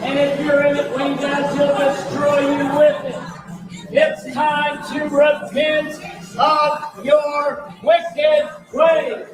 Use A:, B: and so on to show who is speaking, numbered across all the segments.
A: And if you're in it, when he does, he'll destroy you with it. It's time to repent of your wicked ways.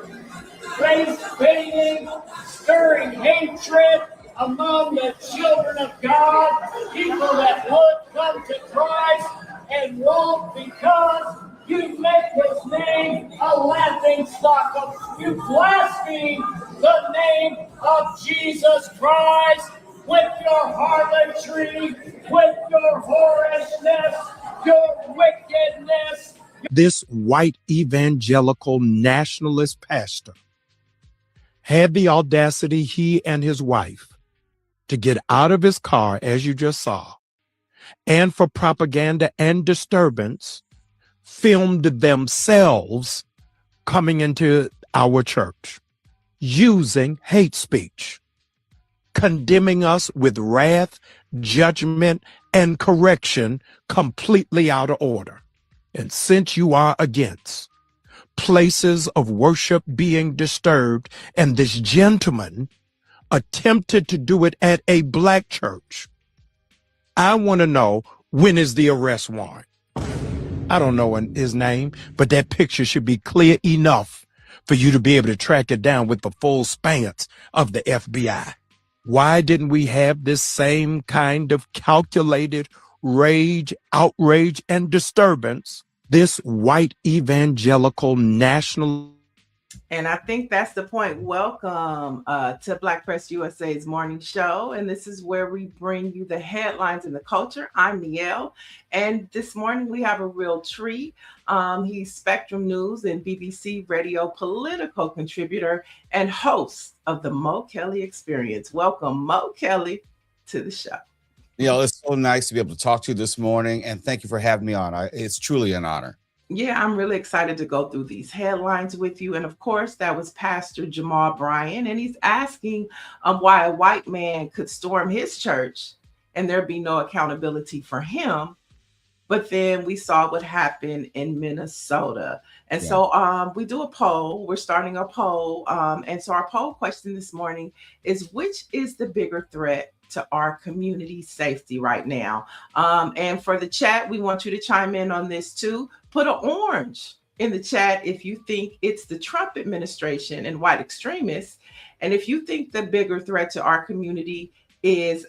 A: Race baiting, stirring hatred among the children of God, people that would come to Christ and won't because you make his name a laughing stock of you blaspheme the name of Jesus Christ with your harlotry, with your whorishness, your wickedness.
B: This white evangelical nationalist pastor had the audacity, he and his wife, to get out of his car, as you just saw, and for propaganda and disturbance, filmed themselves coming into our church, using hate speech, condemning us with wrath, judgment, and correction completely out of order. And since you are against places of worship being disturbed, and this gentleman attempted to do it at a black church, I want to know, when is the arrest warrant? I don't know his name, but that picture should be clear enough for you to be able to track it down with the full span of the FBI. Why didn't we have this same kind of calculated rage, outrage, and disturbance? This white evangelical national.
C: And I think that's the point. Welcome to Black Press USA's morning show. And this is where we bring you the headlines in the culture. I'm Nielle. And this morning we have a real treat. He's Spectrum News and BBC radio political contributor and host of the Mo Kelly Experience. Welcome, Mo Kelly, to the show.
D: It's so nice to be able to talk to you this morning. And thank you for having me on. It's truly an honor.
C: Yeah, I'm really excited to go through these headlines with you. And of course, that was Pastor Jamal Bryant. And he's asking why a white man could storm his church and there be no accountability for him. But then we saw what happened in Minnesota. And so we do a poll. We're starting a poll. And so our poll question this morning is, which is the bigger threat to our community safety right now? And for the chat, we want you to chime in on this too. Put an orange in the chat if you think it's the Trump administration and white extremists. And if you think the bigger threat to our community is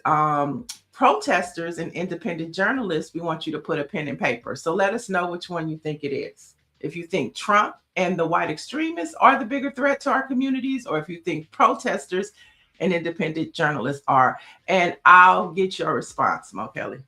C: protesters and independent journalists, we want you to put a pen and paper. So let us know which one you think it is. If you think Trump and the white extremists are the bigger threat to our communities, or if you think protesters and independent journalists are. And I'll get your response, Mo Kelly.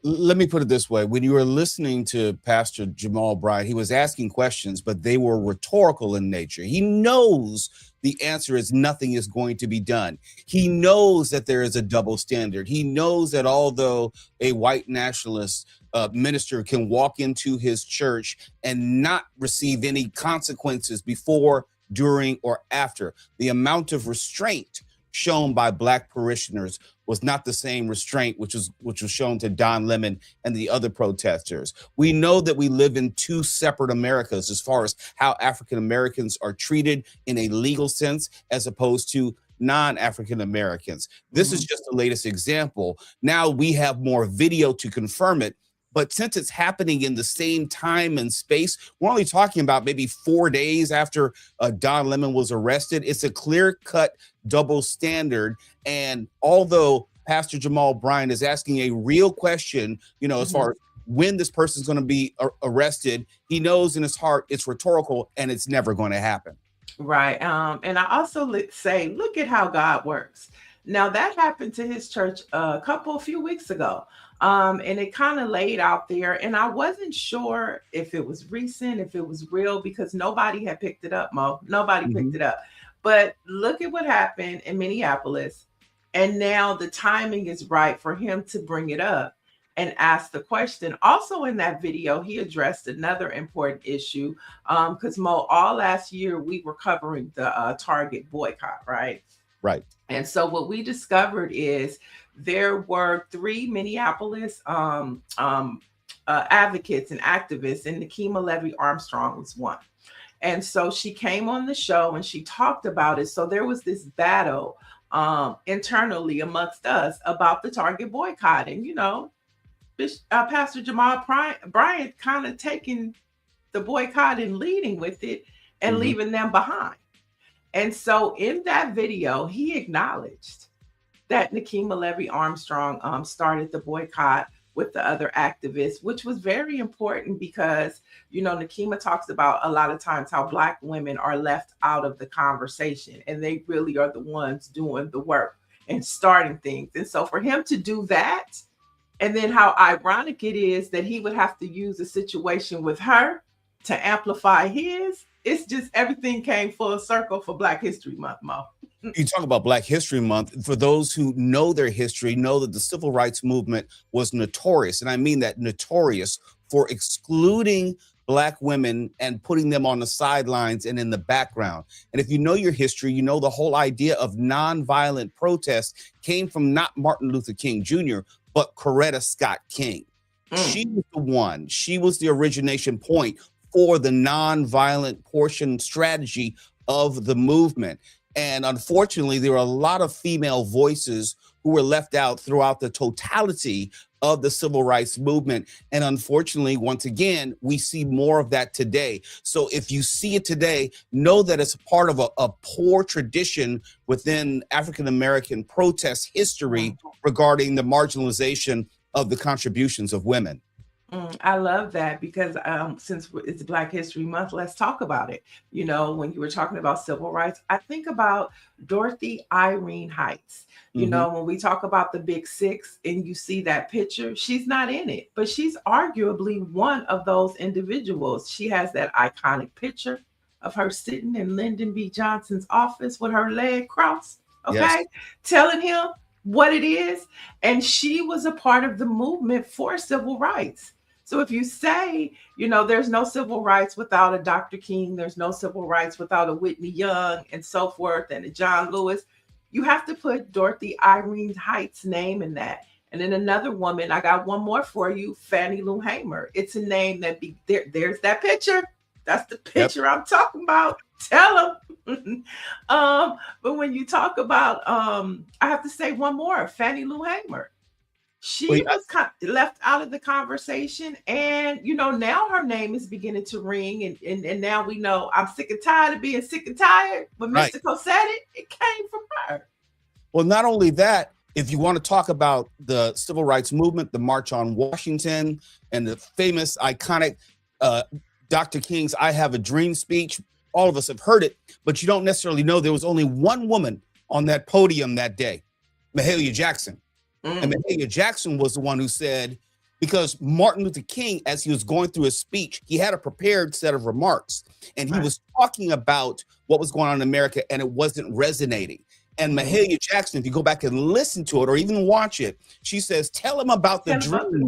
D: Let me put it this way. When you were listening to Pastor Jamal Bryant, he was asking questions, but they were rhetorical in nature. He knows the answer is nothing is going to be done. He knows that there is a double standard. He knows that although a white nationalist minister can walk into his church and not receive any consequences before, during, or after, the amount of restraint shown by black parishioners was not the same restraint which was shown to Don Lemon and the other protesters. We know that we live in two separate Americas as far as how African Americans are treated in a legal sense as opposed to non-African Americans. This is just the latest example. Now we have more video to confirm it. But since it's happening in the same time and space, we're only talking about maybe 4 days after Don Lemon was arrested. It's a clear-cut double standard. And although Pastor Jamal Bryant is asking a real question, as far as when this person's going to be arrested, he knows in his heart it's rhetorical and it's never going to happen.
C: Right. And I also say, look at how God works. Now, that happened to his church a few weeks ago. And it kind of laid out there. And I wasn't sure if it was recent, if it was real, because nobody had picked it up, Mo. Nobody picked it up. But look at what happened in Minneapolis. And now the timing is right for him to bring it up and ask the question. Also in that video, he addressed another important issue because, Mo, all last year we were covering the Target boycott, right?
D: Right.
C: And so what we discovered is there were 3 Minneapolis advocates and activists, and Nikema Levy Armstrong was one. And so she came on the show and she talked about it. So there was this battle internally amongst us about the Target boycott. And, Pastor Jamal Bryant kind of taking the boycott and leading with it and leaving them behind. And so in that video, he acknowledged that Nikema Levy Armstrong started the boycott with the other activists, which was very important because, Nikema talks about a lot of times how Black women are left out of the conversation, and they really are the ones doing the work and starting things. And so for him to do that, and then how ironic it is that he would have to use a situation with her to amplify his, it's just everything came full circle for Black History Month, Mo.
D: You talk about Black History Month. For those who know their history, know that the civil rights movement was notorious, and I mean that notorious, for excluding Black women and putting them on the sidelines and in the background. And if you know your history, you know the whole idea of nonviolent protest came from not Martin Luther King Jr., but Coretta Scott King. She was the one. She was the origination point for the nonviolent portion strategy of the movement. And unfortunately, there were a lot of female voices who were left out throughout the totality of the civil rights movement. And unfortunately, once again, we see more of that today. So if you see it today, know that it's part of a poor tradition within African-American protest history regarding the marginalization of the contributions of women.
C: I love that because since it's Black History Month, let's talk about it. When you were talking about civil rights, I think about Dorothy Irene Heights. When we talk about the Big Six and you see that picture, she's not in it, but she's arguably one of those individuals. She has that iconic picture of her sitting in Lyndon B. Johnson's office with her leg crossed, telling him what it is. And she was a part of the movement for civil rights. So if you say, there's no civil rights without a Dr. King, there's no civil rights without a Whitney Young and so forth, and a John Lewis, you have to put Dorothy Irene Heights' name in that. And then another woman, I got one more for you, Fannie Lou Hamer. It's a name that there's that picture. That's the picture I'm talking about. Tell them. But when you talk about, I have to say one more, Fannie Lou Hamer. She was left out of the conversation, and now her name is beginning to ring, and now we know I'm sick and tired of being sick and tired. When Mystical said it came from her.
D: Well, not only that, if you want to talk about the civil rights movement, the March on Washington, and the famous, iconic Dr. King's "I Have a Dream" speech, all of us have heard it, but you don't necessarily know there was only one woman on that podium that day, Mahalia Jackson. And Mahalia Jackson was the one who said, because Martin Luther King, as he was going through his speech, he had a prepared set of remarks, and he was talking about what was going on in America, and it wasn't resonating. And Mahalia Jackson, if you go back and listen to it or even watch it, she says, tell him about the dream.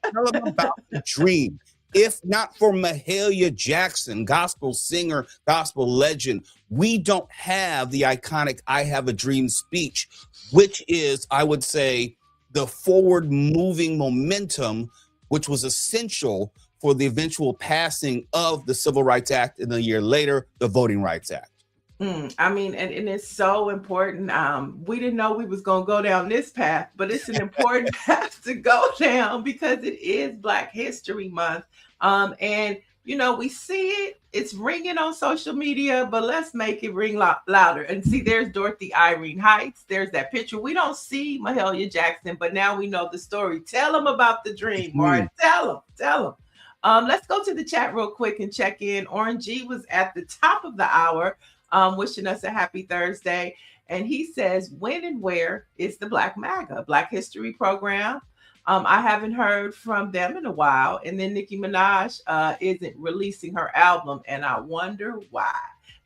D: Tell him about the dream. If not for Mahalia Jackson, gospel singer, gospel legend, we don't have the iconic "I Have a Dream" speech, which is, I would say, the forward moving momentum, which was essential for the eventual passing of the Civil Rights Act, and a year later, the Voting Rights Act.
C: I mean, and it's so important. We didn't know we was going to go down this path, but it's an important path to go down because it is Black History Month. And, we see it, it's ringing on social media, but let's make it ring louder. And see, there's Dorothy Irene Heights. There's that picture. We don't see Mahalia Jackson, but now we know the story. Tell them about the dream, Martin. Tell them. Let's go to the chat real quick and check in. Orange G was at the top of the hour. Wishing us a happy Thursday. And he says, when and where is the Black MAGA, Black History program? I haven't heard from them in a while. And then Nicki Minaj isn't releasing her album, and I wonder why.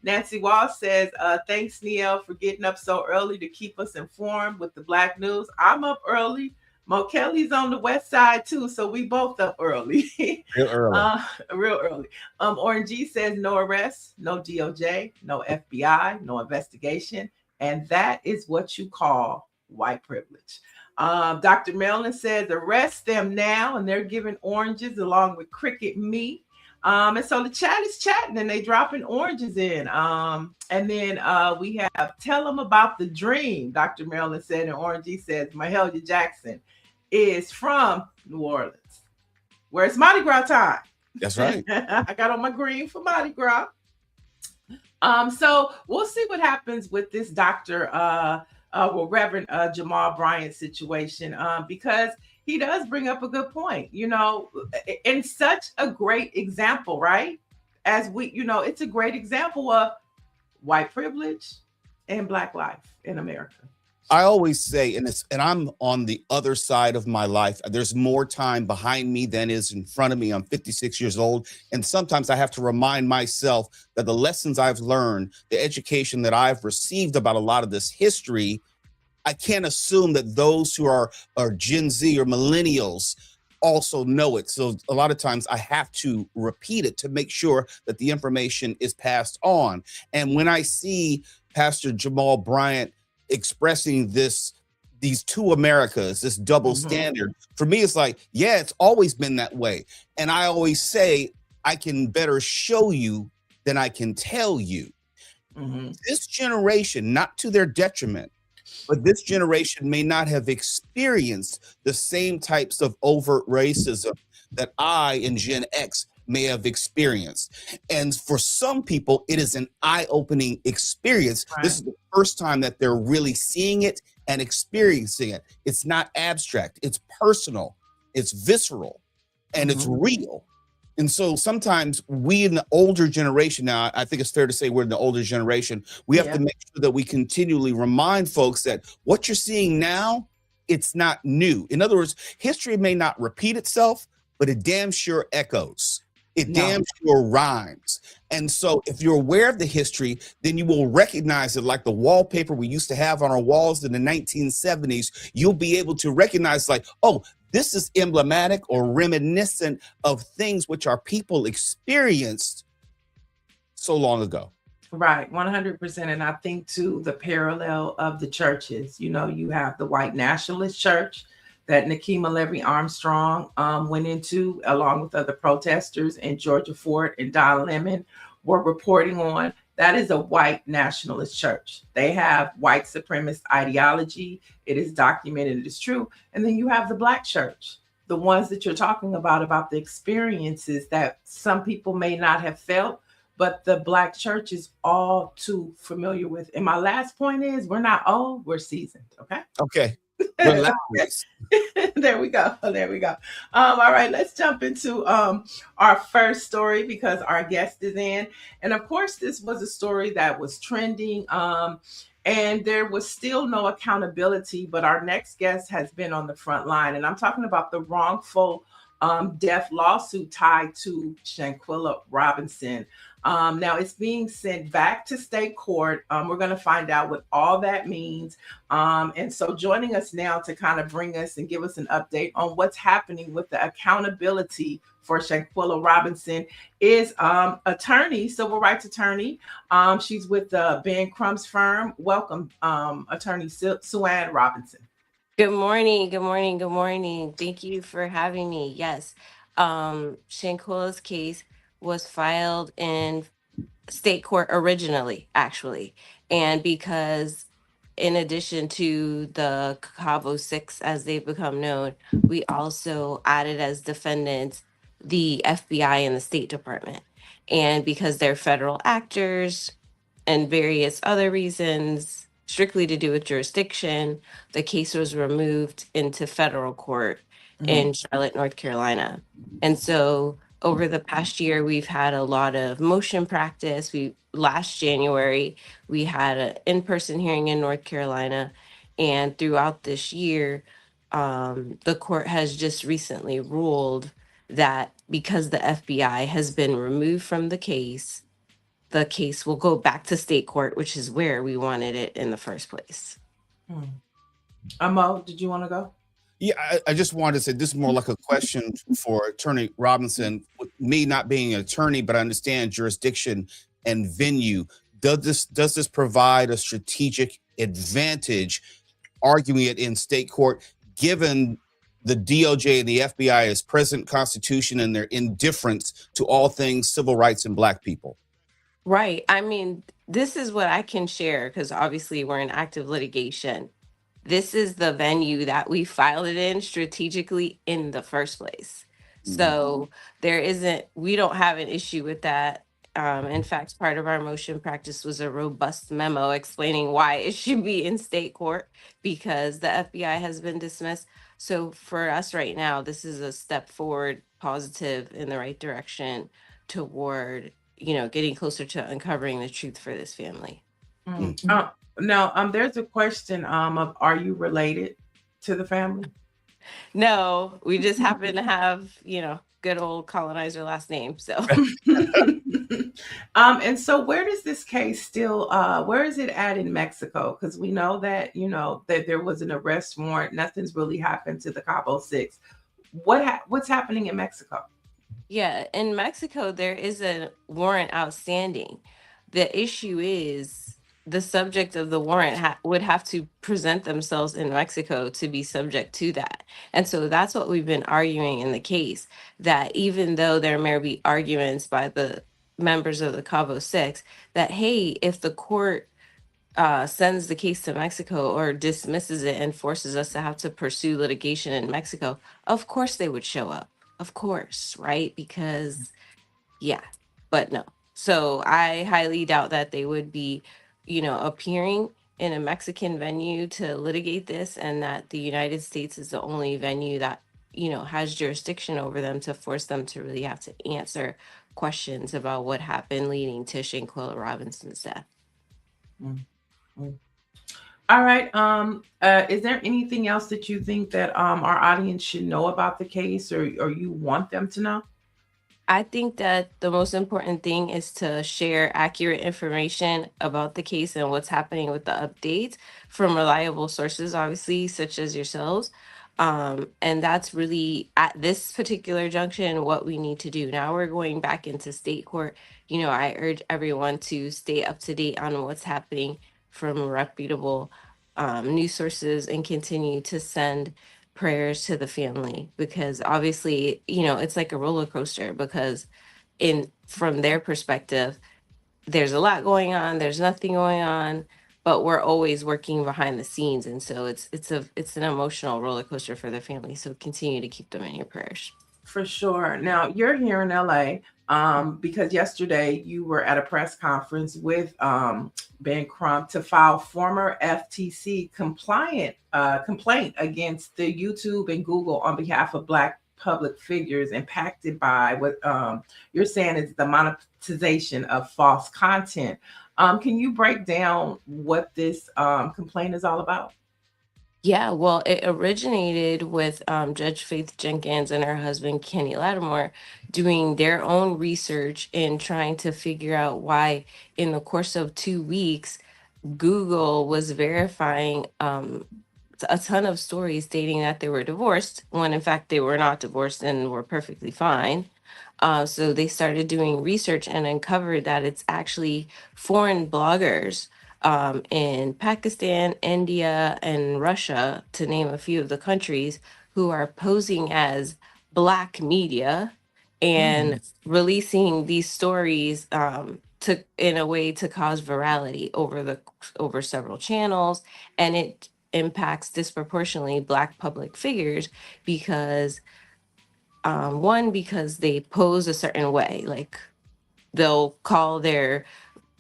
C: Nancy Wall says, thanks, Neil, for getting up so early to keep us informed with the Black news. I'm up early. Mo Kelly's on the west side too, so we both up early. Real early. Orange G says no arrests, no DOJ, no FBI, no investigation, and that is what you call white privilege. Dr. Mellon says arrest them now, and they're giving oranges along with cricket meat. And so the chat is chatting and they dropping oranges in. And then we have Tell Them About the Dream. Dr. Marilyn said, and Orangey says, Mahalia Jackson is from New Orleans, where it's Mardi Gras time.
D: That's right.
C: I got on my green for Mardi Gras. So we'll see what happens with this Reverend Jamal Bryant situation, because he does bring up a good point, and such a great example, right? As it's a great example of white privilege and Black life in America.
D: I always say, and I'm on the other side of my life. There's more time behind me than is in front of me. I'm 56 years old. And sometimes I have to remind myself that the lessons I've learned, the education that I've received about a lot of this history, I can't assume that those who are Gen Z or millennials also know it. So a lot of times I have to repeat it to make sure that the information is passed on. And when I see Pastor Jamal Bryant expressing these two Americas, this double standard, for me, it's like, yeah, it's always been that way. And I always say, I can better show you than I can tell you. This generation, not to their detriment, but this generation may not have experienced the same types of overt racism that I and Gen X may have experienced. And for some people, it is an eye-opening experience. Right. This is the first time that they're really seeing it and experiencing it. It's not abstract, it's personal, it's visceral, and it's real. And so sometimes we in the older generation, now I think it's fair to say we're in the older generation, we have to make sure that we continually remind folks that what you're seeing now, it's not new. In other words, history may not repeat itself, but it damn sure echoes. It damn sure rhymes. And so if you're aware of the history, then you will recognize it like the wallpaper we used to have on our walls in the 1970s. You'll be able to recognize like, oh, this is emblematic or reminiscent of things which our people experienced so long ago.
C: Right, 100%. And I think too, the parallel of the churches, you have the white nationalist church that Nikema Levy Armstrong went into, along with other protesters, and Georgia Ford and Don Lemon were reporting on. That is a white nationalist church. They have white supremacist ideology. It is documented. It is true. And then you have the Black church, the ones that you're talking about the experiences that some people may not have felt, but the Black church is all too familiar with. And my last point is, we're not old, we're seasoned. Okay.
D: Relax.
C: There we go. All right, let's jump into our first story because our guest is in. And of course, this was a story that was trending, and there was still no accountability, but our next guest has been on the front line. And I'm talking about the wrongful death lawsuit tied to Shanquella Robinson. Now it's being sent back to state court. We're going to find out what all that means. And so joining us now to kind of bring us and give us an update on what's happening with the accountability for Shanquella Robinson is attorney, civil rights attorney. She's with the Ben Crumb's firm. Welcome, attorney Suann Robinson.
E: Good morning. Thank you for having me. Yes, Shanquella's case was filed in state court originally, actually. And because in addition to the Cabo 6, as they've become known, we also added as defendants the FBI and the State Department. And because they're federal actors and various other reasons, strictly to do with jurisdiction, the case was removed into federal court in Charlotte, North Carolina. And so over the past year, we've had a lot of motion practice. Last January, we had an in-person hearing in North Carolina. And throughout this year, the court has just recently ruled that because the FBI has been removed from the case will go back to state court, which is where we wanted it in the first place.
C: Mo, did you want to go?
D: Yeah, I just wanted to say this is more like a question for Attorney Robinson. With me not being an attorney, but I understand jurisdiction and venue. Does this provide a strategic advantage arguing it in state court, given the DOJ and the FBI present Constitution and their indifference to all things civil rights and Black people.
E: Right. I mean, this is what I can share because obviously we're in active litigation. This is the venue that we filed it in strategically in the first place. So we don't have an issue with that. In fact, part of our motion practice was a robust memo explaining why it should be in state court because the FBI has been dismissed. So for us right now, this is a step forward, positive in the right direction toward, getting closer to uncovering the truth for this family.
C: Now, there's a question of are you related to the family?
E: No, we just happen to have, good old colonizer last name. So
C: and so where does this case still where is it at in Mexico? Because we know that, that there was an arrest warrant. Nothing's really happened to the Cabo Six. What's happening in Mexico?
E: yeah, in Mexico, there is a warrant outstanding. The issue is the subject of the warrant would have to present themselves in Mexico to be subject to that. And so that's what we've been arguing in the case, that even though there may be arguments by the members of the Cabo Six that, hey, if the court sends the case to Mexico or dismisses it and forces us to have to pursue litigation in Mexico, of course they would show up. Of course, right? Because, yeah, but no. So I highly doubt that they would be, appearing in a Mexican venue to litigate this, and that the United States is the only venue that, has jurisdiction over them to force them to really have to answer questions about what happened leading to Shanquella Robinson's death.
C: All right. Is there anything else that you think that our audience should know about the case, or you want them to know?
E: I think that the most important thing is to share accurate information about the case and what's happening with the updates from reliable sources, obviously, such as yourselves. And that's really at this particular junction what we need to do. Now we're going back into state court. I urge everyone to stay up to date on what's happening from reputable news sources and continue to send prayers to the family, because obviously, it's like a roller coaster, because from their perspective, there's a lot going on, there's nothing going on, but we're always working behind the scenes. And so it's an emotional roller coaster for the family. So continue to keep them in your prayers.
C: For sure. Now you're here in LA because yesterday you were at a press conference with Ben Crump to file former FTC complaint against the YouTube and Google on behalf of Black public figures impacted by what you're saying is the monetization of false content. Can you break down what this complaint is all about?
E: Yeah, well, it originated with Judge Faith Jenkins and her husband, Kenny Lattimore, doing their own research and trying to figure out why, in the course of 2 weeks, Google was verifying a ton of stories stating that they were divorced, when in fact they were not divorced and were perfectly fine. So they started doing research and uncovered that it's actually foreign bloggers in Pakistan, India, and Russia, to name a few of the countries, who are posing as Black media and releasing these stories in a way to cause virality over several channels. And it impacts disproportionately Black public figures because because they pose a certain way, like they'll call their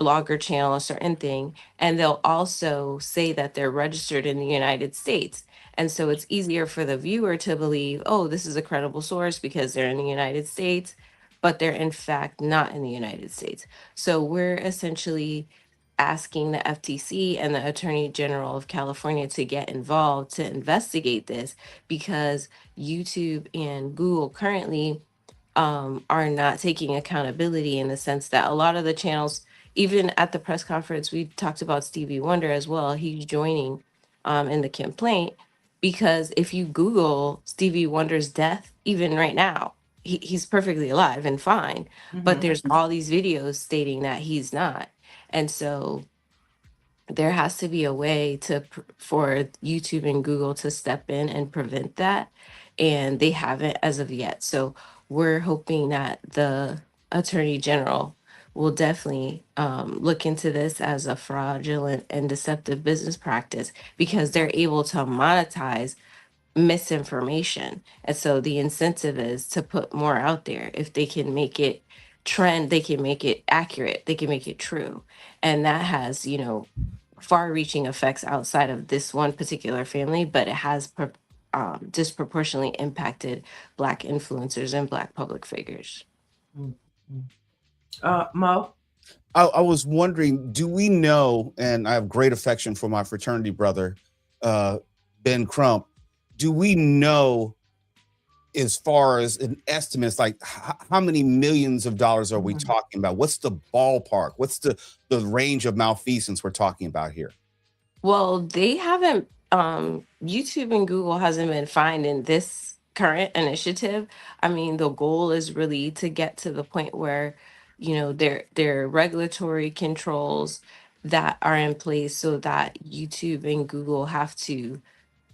E: blogger channel a certain thing, and they'll also say that they're registered in the United States. And so it's easier for the viewer to believe, oh, this is a credible source because they're in the United States, but they're in fact not in the United States. So we're essentially asking the FTC and the Attorney General of California to get involved to investigate this, because YouTube and Google currently are not taking accountability, in the sense that a lot of the channels, even at the press conference, we talked about Stevie Wonder as well. He's joining in the complaint, because if you Google Stevie Wonder's death, even right now, he's perfectly alive and fine, but there's all these videos stating that he's not. And so there has to be a way for YouTube and Google to step in and prevent that, and they haven't as of yet. So we're hoping that the Attorney General will definitely look into this as a fraudulent and deceptive business practice, because they're able to monetize misinformation. And so the incentive is to put more out there. If they can make it trend, they can make it accurate, they can make it true. And that has, far reaching effects outside of this one particular family, but it has disproportionately impacted Black influencers and Black public figures.
C: Mo?
D: I was wondering, do we know, and I have great affection for my fraternity brother, Ben Crump, do we know, as far as an estimate, like how many millions of dollars are we talking about? What's the ballpark? What's the range of malfeasance we're talking about here?
E: Well, they haven't, YouTube and Google hasn't been fined in this current initiative. I mean, the goal is really to get to the point where, there are regulatory controls that are in place so that YouTube and Google have to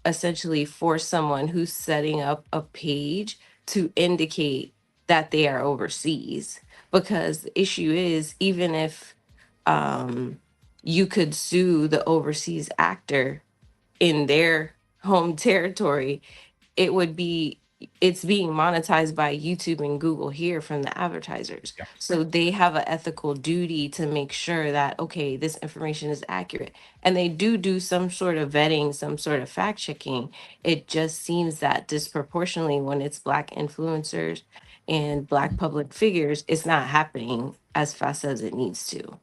E: essentially force someone who's setting up a page to indicate that they are overseas. Because the issue is, even if you could sue the overseas actor in their home territory, it's being monetized by YouTube and Google here from the advertisers.
D: Yeah.
E: So they have an ethical duty to make sure that, okay, this information is accurate. And they do some sort of vetting, some sort of fact checking. It just seems that disproportionately, when it's Black influencers and Black public figures, it's not happening as fast as it needs to.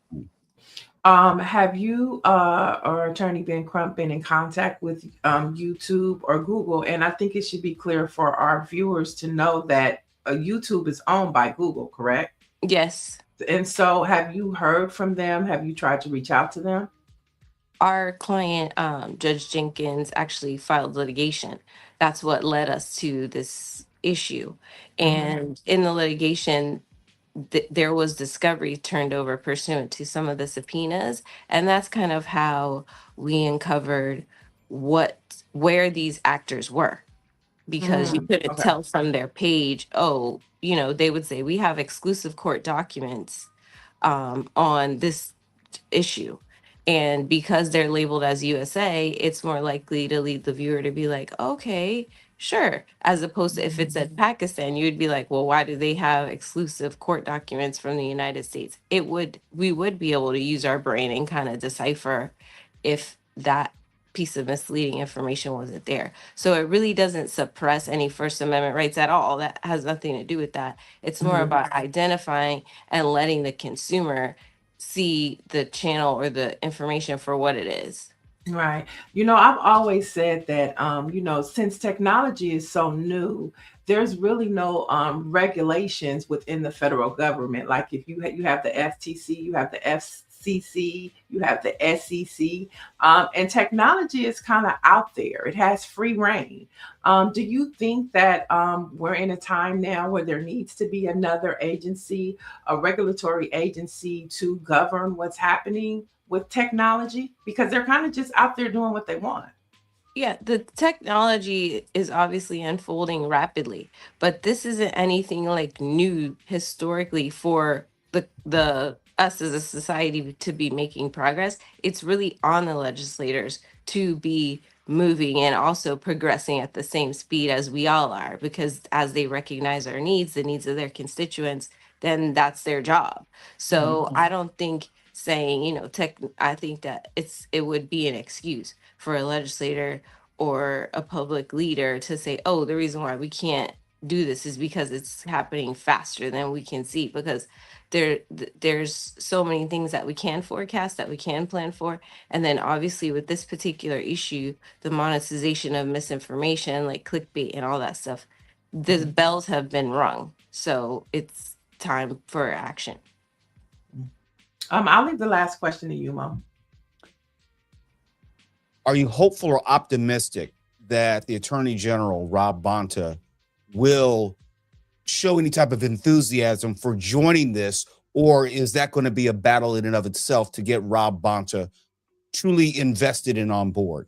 C: Have you or Attorney Ben Crump been in contact with YouTube or Google? And I think it should be clear for our viewers to know that YouTube is owned by Google, correct?
E: Yes.
C: And so have you heard from them? Have you tried to reach out to them?
E: Our client, Judge Jenkins, actually filed litigation. That's what led us to this issue. And in the litigation, there was discovery turned over pursuant to some of the subpoenas, and that's kind of how we uncovered where these actors were, because you couldn't
C: Okay.
E: tell from their page. They would say, we have exclusive court documents on this issue, and because they're labeled as USA, it's more likely to lead the viewer to be like, okay, sure, as opposed to if it said Pakistan, you'd be like, well, why do they have exclusive court documents from the United States? We would be able to use our brain and kind of decipher if that piece of misleading information wasn't there. So it really doesn't suppress any First Amendment rights at all. That has nothing to do with that. It's more about identifying and letting the consumer see the channel or the information for what it is.
C: Right. I've always said that, since technology is so new, there's really no regulations within the federal government. Like if you have the FTC, you have the FCC, you have the SEC, and technology is kind of out there. It has free reign. Do you think that we're in a time now where there needs to be another agency, a regulatory agency, to govern what's happening with technology, because they're kind of just out there doing what they want?
E: Yeah, the technology is obviously unfolding rapidly, but this isn't anything like new historically for the us as a society to be making progress. It's really on the legislators to be moving and also progressing at the same speed as we all are, because as they recognize our needs, the needs of their constituents, then that's their job. So I don't think saying, I think that it would be an excuse for a legislator or a public leader to say, oh, the reason why we can't do this is because it's happening faster than we can see, because there's so many things that we can forecast, that we can plan for. And then obviously with this particular issue, the monetization of misinformation like clickbait and all that stuff, the bells have been rung. So it's time for action.
C: I'll leave the last question to you, Mom.
D: Are you hopeful or optimistic that the Attorney General, Rob Bonta, will show any type of enthusiasm for joining this, or is that going to be a battle in and of itself to get Rob Bonta truly invested and on board?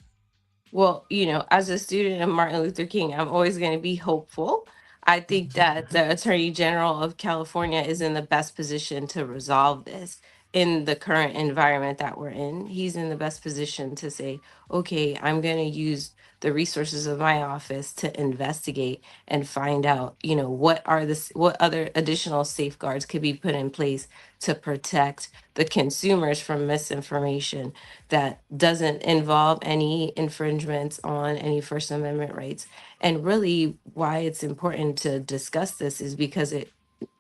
E: Well, as a student of Martin Luther King, I'm always going to be hopeful. I think that the Attorney General of California is in the best position to resolve this in the current environment that we're in. He's in the best position to say, okay, I'm going to use the resources of my office to investigate and find out, what other additional safeguards could be put in place to protect the consumers from misinformation that doesn't involve any infringements on any First Amendment rights. And really, why it's important to discuss this is because it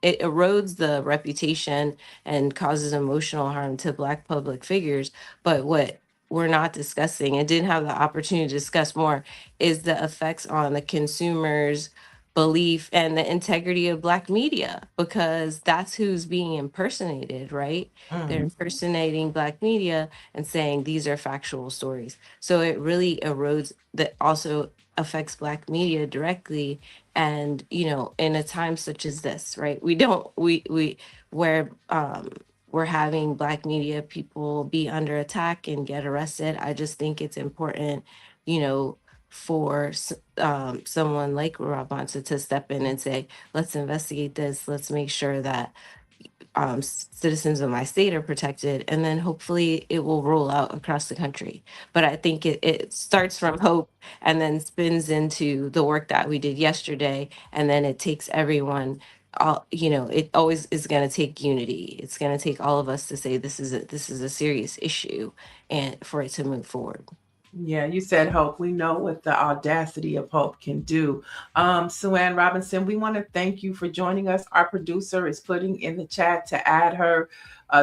E: erodes the reputation and causes emotional harm to Black public figures. But what we're not discussing and didn't have the opportunity to discuss more is the effects on the consumers' belief and the integrity of Black media, because that's who's being impersonated, right? They're impersonating Black media and saying these are factual stories. So it really erodes, that also affects Black media directly. And in a time such as this, right, where we're having Black media people be under attack and get arrested. I just think it's important, for someone like Rob Bonta to step in and say, let's investigate this, let's make sure that citizens of my state are protected, and then hopefully it will roll out across the country. But I think it starts from hope and then spins into the work that we did yesterday, and then it takes everyone. It always is going to take unity. It's going to take all of us to say this is a serious issue, and for it to move forward.
C: Yeah, you said hope. We know what the audacity of hope can do. Sue Ann Robinson, we want to thank you for joining us. Our producer is putting in the chat to add her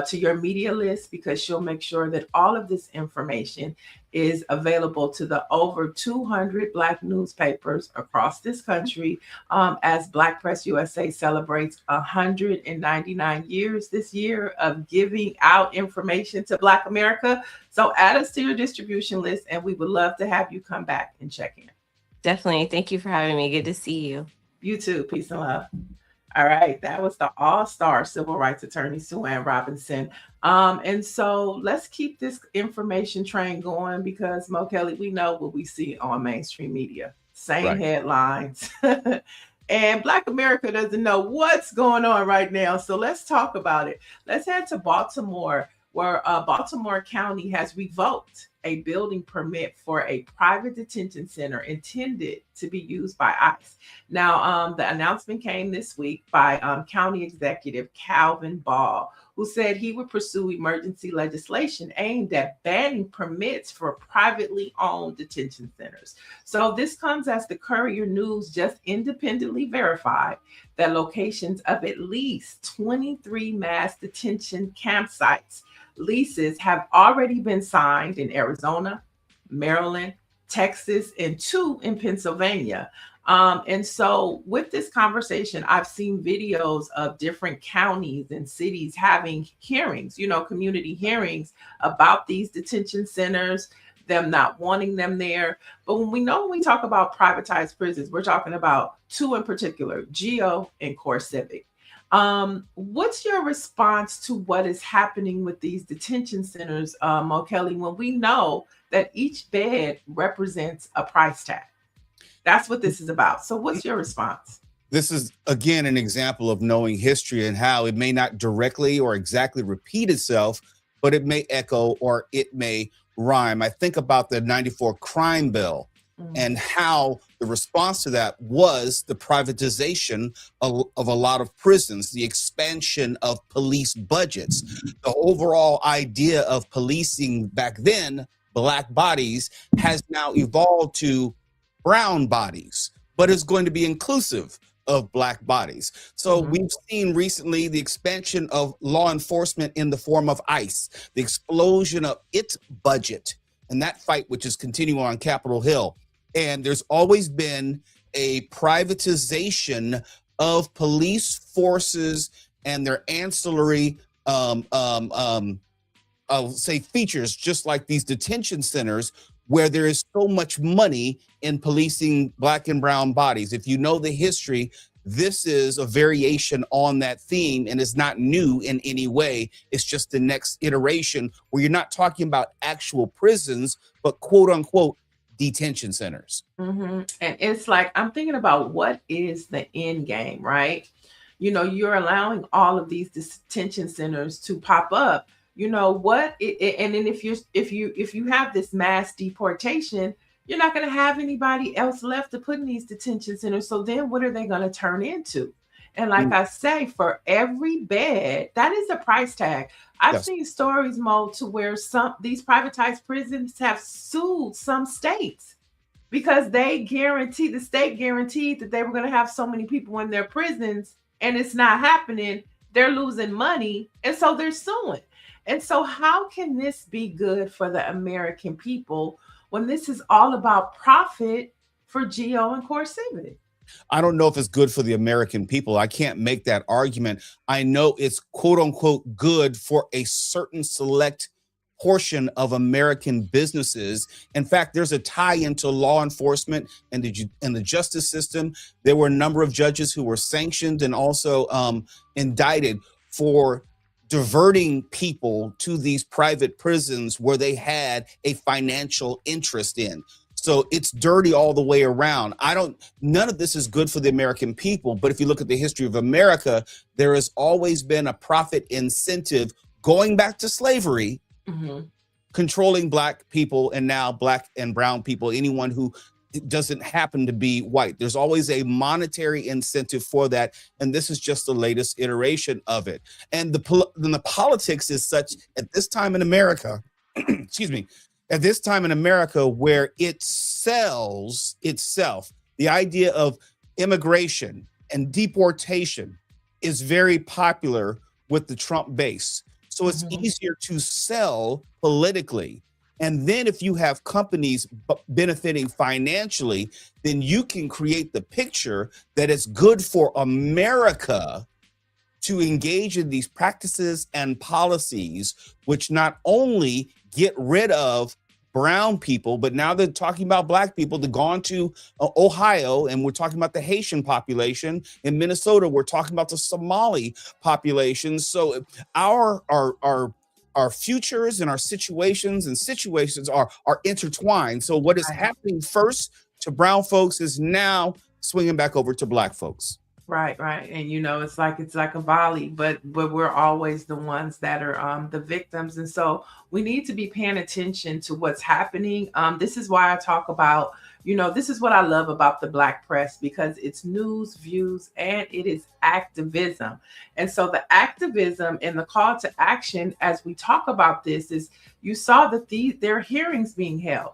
C: to your media list, because she'll make sure that all of this information is available to the over 200 Black newspapers across this country, as Black Press USA celebrates 199 years this year of giving out information to Black America. So add us to your distribution list, and we would love to have you come back and check in.
E: Definitely. Thank you for having me. Good to see you.
C: You too. Peace and love. All right, that was the all-star civil rights attorney, Sue Ann Robinson. And so let's keep this information train going, because Mo Kelly, we know what we see on mainstream media. Same headlines. And Black America doesn't know what's going on right now. So let's talk about it. Let's head to Baltimore, where Baltimore County has revoked a building permit for a private detention center intended to be used by ICE. Now, the announcement came this week by County Executive Calvin Ball, who said he would pursue emergency legislation aimed at banning permits for privately owned detention centers. So this comes as the Courier News just independently verified that locations of at least 23 mass detention campsites leases have already been signed in Arizona, Maryland, Texas, and 2 in Pennsylvania. And so with this conversation, I've seen videos of different counties and cities having hearings, community hearings about these detention centers, them not wanting them there. But when we talk about privatized prisons, we're talking about 2 in particular, Geo and Core Civic. What's your response to what is happening with these detention centers, Mo Kelly, when we know that each bed represents a price tag? That's what this is about. So what's your response?
D: This is, again, an example of knowing history and how it may not directly or exactly repeat itself, but it may echo or it may rhyme. I think about the 94 crime bill and how the response to that was the privatization of a lot of prisons, the expansion of police budgets. The overall idea of policing back then, Black bodies, has now evolved to brown bodies, but it's going to be inclusive of Black bodies. So we've seen recently the expansion of law enforcement in the form of ICE, the explosion of its budget, and that fight which is continuing on Capitol Hill. And there's always been a privatization of police forces and their ancillary, I'll say, features, just like these detention centers, where there is so much money in policing Black and brown bodies. If you know the history, This is a variation on that theme, and it's not new in any way. It's just the next iteration where you're not talking about actual prisons, but quote unquote detention centers.
C: And it's like, I'm thinking about what is the end game, right? You know, you're allowing all of these detention centers to pop up. You know what? And then if you have this mass deportation, you're not going to have anybody else left to put in these detention centers. So then what are they going to turn into? And like I say, for every bed, that is a price tag. I've seen stories, Mo, to where these privatized prisons have sued some states because the state guaranteed that they were going to have so many people in their prisons, and it's not happening. They're losing money, and so they're suing. And so how can this be good for the American people when this is all about profit for Geo and CoreCivic?
D: I don't know if it's good for the American people. I can't make that argument. I know it's quote unquote good for a certain select portion of American businesses. In fact, there's a tie into law enforcement and the justice system. There were a number of judges who were sanctioned and also indicted for diverting people to these private prisons where they had a financial interest in. So it's dirty all the way around. None of this is good for the American people. But if you look at the history of America, there has always been a profit incentive going back to slavery, controlling Black people, and now Black and brown people, anyone who doesn't happen to be white. There's always a monetary incentive for that. And this is just the latest iteration of it. And the politics is such at this time in America, excuse me, at this time in America where it sells itself. The idea of immigration and deportation is very popular with the Trump base. So it's easier to sell politically. And then if you have companies benefiting financially, then you can create the picture that it's good for America to engage in these practices and policies, which not only get rid of brown people, but now they're talking about Black people. They've gone to Ohio, and we're talking about the Haitian population. In Minnesota, we're talking about the Somali population. So our futures and our situations are intertwined. So what is happening first to brown folks is now swinging back over to Black folks.
C: Right. And you know, it's like a volley, but we're always the ones that are the victims. And so we need to be paying attention to what's happening. This is why I talk about, you know, this is what I love about the Black press, because it's news, views, and it is activism. And so the activism and the call to action as we talk about this is, you saw that there are hearings being held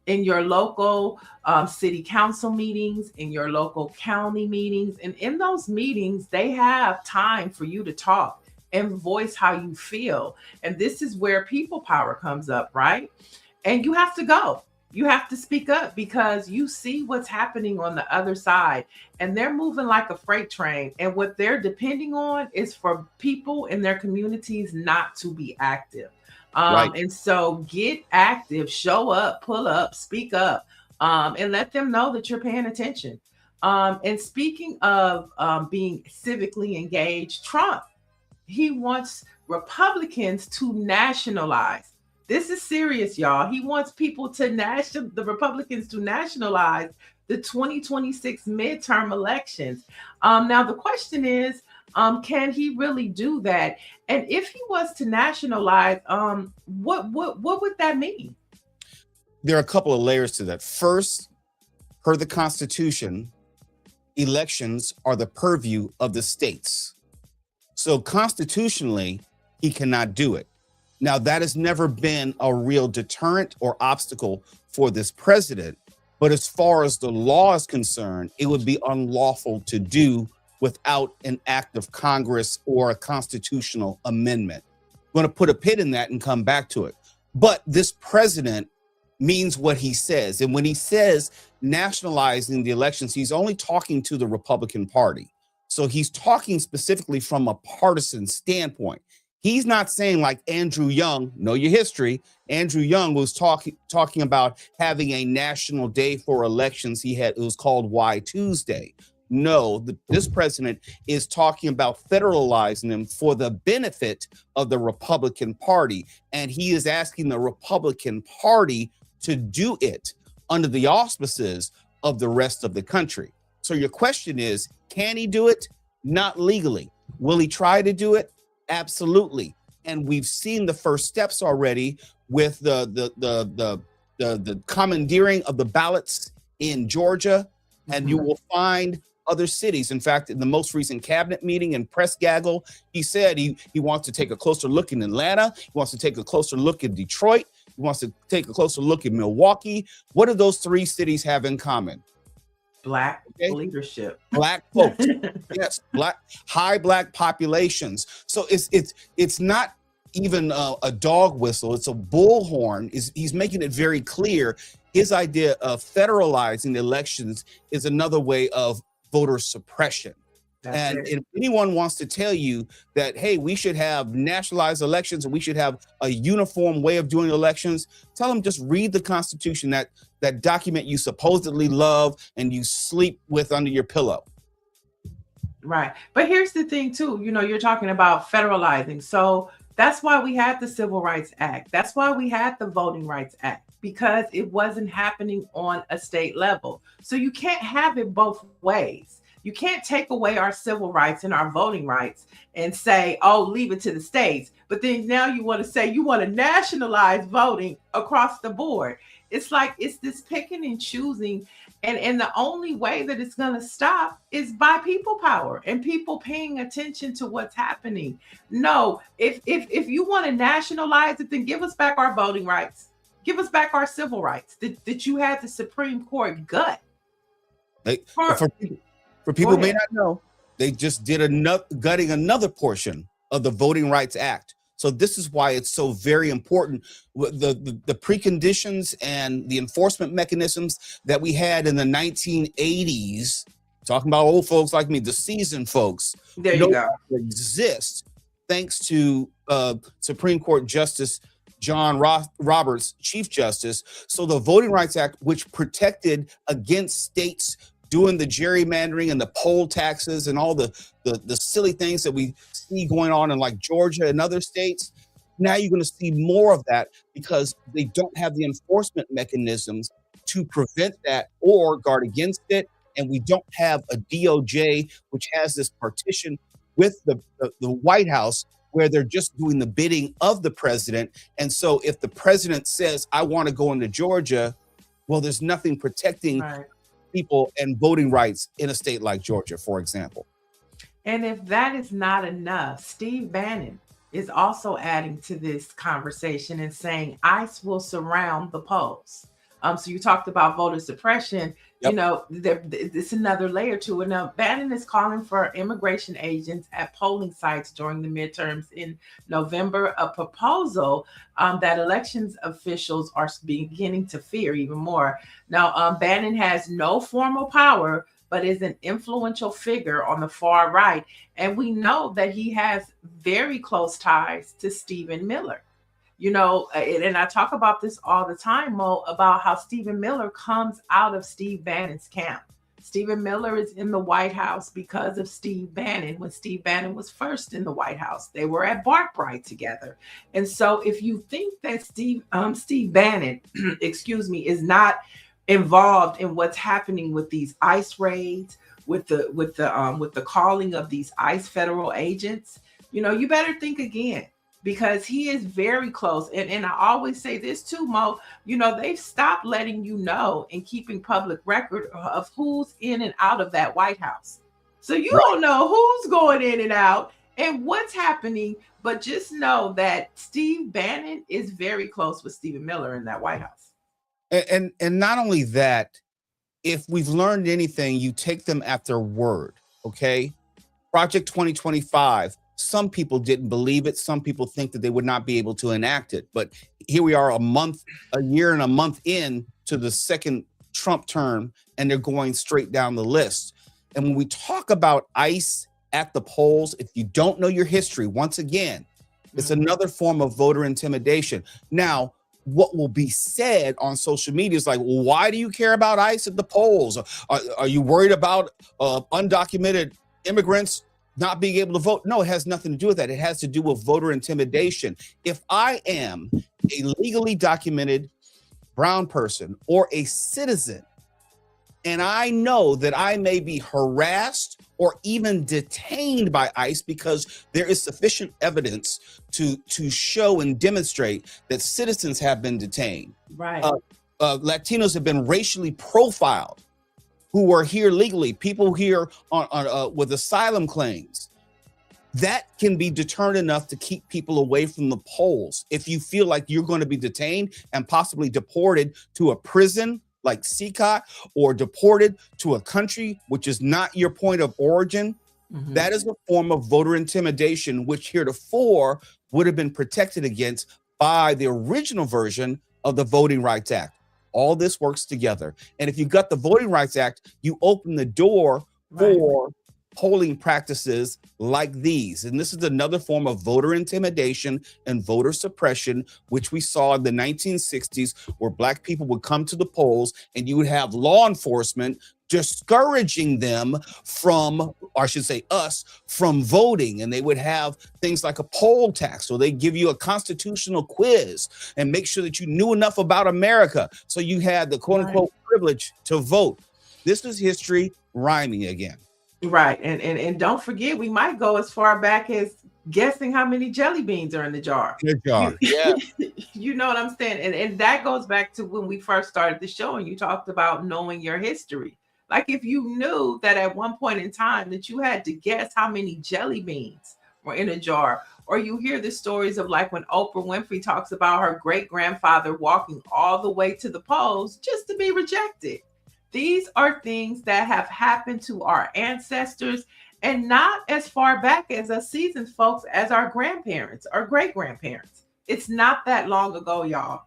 C: in your local city council meetings, in your local county meetings. And in those meetings, they have time for you to talk and voice how you feel. And this is where people power comes up, right? And you have to go. You have to speak up because you see what's happening on the other side, and they're moving like a freight train. And what they're depending on is for people in their communities not to be active. And so get active, show up, pull up, speak up, and let them know that you're paying attention. And speaking of being civically engaged, Trump, he wants Republicans to nationalize. This is serious, y'all. He wants the Republicans to nationalize the 2026 midterm elections. Now, the question is, can he really do that? And if he was to nationalize, what would that mean?
D: There are a couple of layers to that. First, per the Constitution, elections are the purview of the states. So constitutionally, he cannot do it. Now, that has never been a real deterrent or obstacle for this president. But as far as the law is concerned, it would be unlawful to do without an act of Congress or a constitutional amendment. I'm going to put a pin in that and come back to it. But this president means what he says. And when he says nationalizing the elections, he's only talking to the Republican Party. So he's talking specifically from a partisan standpoint. He's not saying like Andrew Young, know your history. Andrew Young was talking about having a national day for elections. It was called Why Tuesday. No, this president is talking about federalizing them for the benefit of the Republican Party. And he is asking the Republican Party to do it under the auspices of the rest of the country. So your question is, can he do it? Not legally. Will he try to do it? Absolutely. And we've seen the first steps already with the commandeering of the ballots in Georgia, and you will find other cities. In fact, in the most recent cabinet meeting in press gaggle, he said he wants to take a closer look in Atlanta. He wants to take a closer look in Detroit. He wants to take a closer look in Milwaukee. What do those three cities have in common?
C: Black leadership.
D: Black folks. Yes, high black populations. So it's not even a dog whistle. It's a bullhorn. He's making it very clear. His idea of federalizing the elections is another way of voter suppression. And if anyone wants to tell you that, hey, we should have nationalized elections and we should have a uniform way of doing elections, tell them just read the Constitution, that document you supposedly love and you sleep with under your pillow.
C: Right. But here's the thing, too. You know, you're talking about federalizing. So that's why we had the Civil Rights Act. That's why we had the Voting Rights Act, because it wasn't happening on a state level. So you can't have it both ways. You can't take away our civil rights and our voting rights and say, oh, leave it to the states. But then now you want to say you want to nationalize voting across the board. It's like it's this picking and choosing. And the only way that it's going to stop is by people power and people paying attention to what's happening. No, if you want to nationalize it, then give us back our voting rights. Give us back our civil rights that you had the Supreme Court gut.
D: For people who may not know, they just did gutting another portion of the Voting Rights Act. So this is why it's so very important. The preconditions and the enforcement mechanisms that we had in the 1980s, talking about old folks like me, the seasoned folks,
C: there you go,
D: exist thanks to Supreme Court Justice John Roberts, Chief Justice. So the Voting Rights Act, which protected against states doing the gerrymandering and the poll taxes and all the silly things that we see going on in like Georgia and other states. Now you're going to see more of that because they don't have the enforcement mechanisms to prevent that or guard against it. And we don't have a DOJ, which has this partition with the White House where they're just doing the bidding of the president. And so if the president says, I want to go into Georgia, well, there's nothing protecting people and voting rights in a state like Georgia, for example.
C: And if that is not enough, Steve Bannon is also adding to this conversation and saying ICE will surround the polls. So you talked about voter suppression. Yep. You know, it's another layer to it. Now, Bannon is calling for immigration agents at polling sites during the midterms in November, a proposal that elections officials are beginning to fear even more. Now, Bannon has no formal power, but is an influential figure on the far right. And we know that he has very close ties to Stephen Miller. You know, and I talk about this all the time, Mo, about how Stephen Miller comes out of Steve Bannon's camp. Stephen Miller is in the White House because of Steve Bannon. When Steve Bannon was first in the White House, they were at BlackPRESS together. And so if you think that Steve Bannon, excuse me, is not involved in what's happening with these ICE raids, with the calling of these ICE federal agents, you know, you better think again. Because he is very close. And I always say this too, Mo, you know, they've stopped letting you know and keeping public record of who's in and out of that White House. So you don't know who's going in and out and what's happening, but just know that Steve Bannon is very close with Stephen Miller in that White House.
D: And not only that, if we've learned anything, you take them at their word, okay? Project 2025. Some people didn't believe it. Some people think that they would not be able to enact it. But here we are a year and a month in to the second Trump term, and they're going straight down the list. And when we talk about ICE at the polls, if you don't know your history, once again, it's another form of voter intimidation. Now, what will be said on social media is like, well, why do you care about ICE at the polls? Are you worried about undocumented immigrants not being able to vote? No, it has nothing to do with that. It has to do with voter intimidation. If I am a legally documented brown person or a citizen, and I know that I may be harassed or even detained by ICE because there is sufficient evidence to show and demonstrate that citizens have been detained.
C: Right.
D: Latinos have been racially profiled who are here legally, people here on with asylum claims. That can be deterrent enough to keep people away from the polls. If you feel like you're going to be detained and possibly deported to a prison like CCOT, or deported to a country which is not your point of origin, that is a form of voter intimidation, which heretofore would have been protected against by the original version of the Voting Rights Act. All this works together. And if you got the Voting Rights Act, you open the door for polling practices like these. And this is another form of voter intimidation and voter suppression, which we saw in the 1960s, where Black people would come to the polls and you would have law enforcement discouraging them from, or I should say us, from voting. And they would have things like a poll tax, so they give you a constitutional quiz and make sure that you knew enough about America, so you had the quote unquote privilege to vote. This is history rhyming again.
C: Right. And don't forget, we might go as far back as guessing how many jelly beans are in the jar.
D: Yeah.
C: You know what I'm saying? And that goes back to when we first started the show and you talked about knowing your history. Like if you knew that at one point in time that you had to guess how many jelly beans were in a jar, or you hear the stories of like when Oprah Winfrey talks about her great-grandfather walking all the way to the polls just to be rejected. These are things that have happened to our ancestors, and not as far back as us seasoned folks as our grandparents or great-grandparents. It's not that long ago, y'all.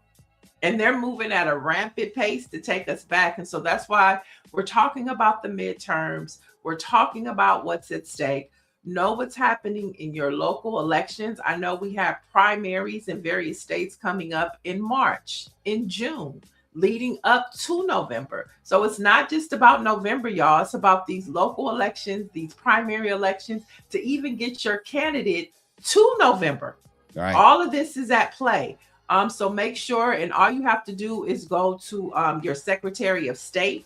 C: And they're moving at a rampant pace to take us back. And so that's why we're talking about the midterms. We're talking about what's at stake. Know what's happening in your local elections. I know we have primaries in various states coming up in March, in June, leading up to November. So it's not just about November, y'all. It's about these local elections, these primary elections, to even get your candidate to November.
D: Right.
C: All of this is at play. So make sure, and all you have to do is go to your Secretary of State.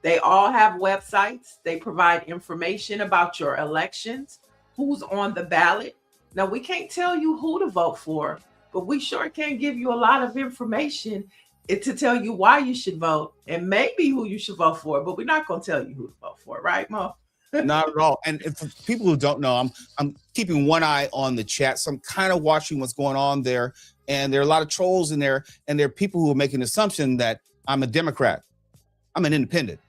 C: They all have websites. They provide information about your elections, who's on the ballot. Now, we can't tell you who to vote for, but we sure can give you a lot of information to tell you why you should vote and maybe who you should vote for, but we're not going to tell you who to vote for, right, Mo?
D: Not at all. And for people who don't know, I'm keeping one eye on the chat, so I'm kind of watching what's going on there. And there are a lot of trolls in there, and there are people who are making an assumption that I'm a Democrat. I'm an independent.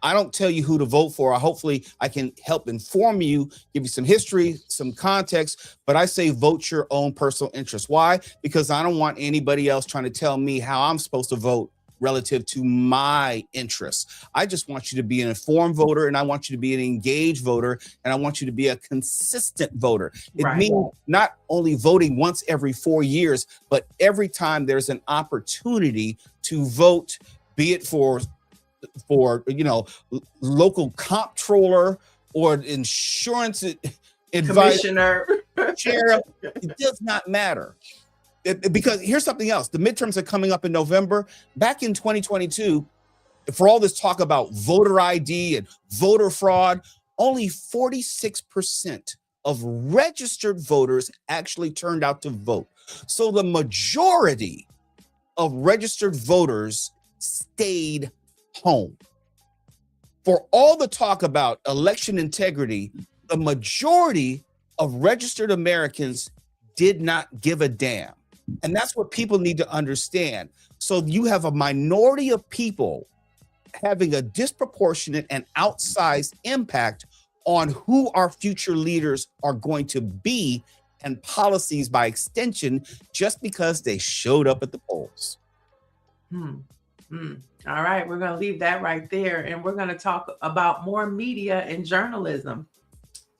D: I don't tell you who to vote for. Hopefully I can help inform you, give you some history, some context, but I say vote your own personal interest. Why? Because I don't want anybody else trying to tell me how I'm supposed to vote relative to my interests. I just want you to be an informed voter, and I want you to be an engaged voter, and I want you to be a consistent voter. It means not only voting once every 4 years, but every time there's an opportunity to vote, be it for local comptroller or insurance
C: Commissioner,
D: sheriff. It does not matter. Because here's something else. The midterms are coming up in November. Back in 2022, for all this talk about voter ID and voter fraud, only 46% of registered voters actually turned out to vote. So the majority of registered voters stayed home. For all the talk about election integrity, the majority of registered Americans did not give a damn. And that's what people need to understand. So you have a minority of people having a disproportionate and outsized impact on who our future leaders are going to be, and policies by extension, just because they showed up at the polls.
C: All right, we're going to leave that right there. And we're going to talk about more media and journalism.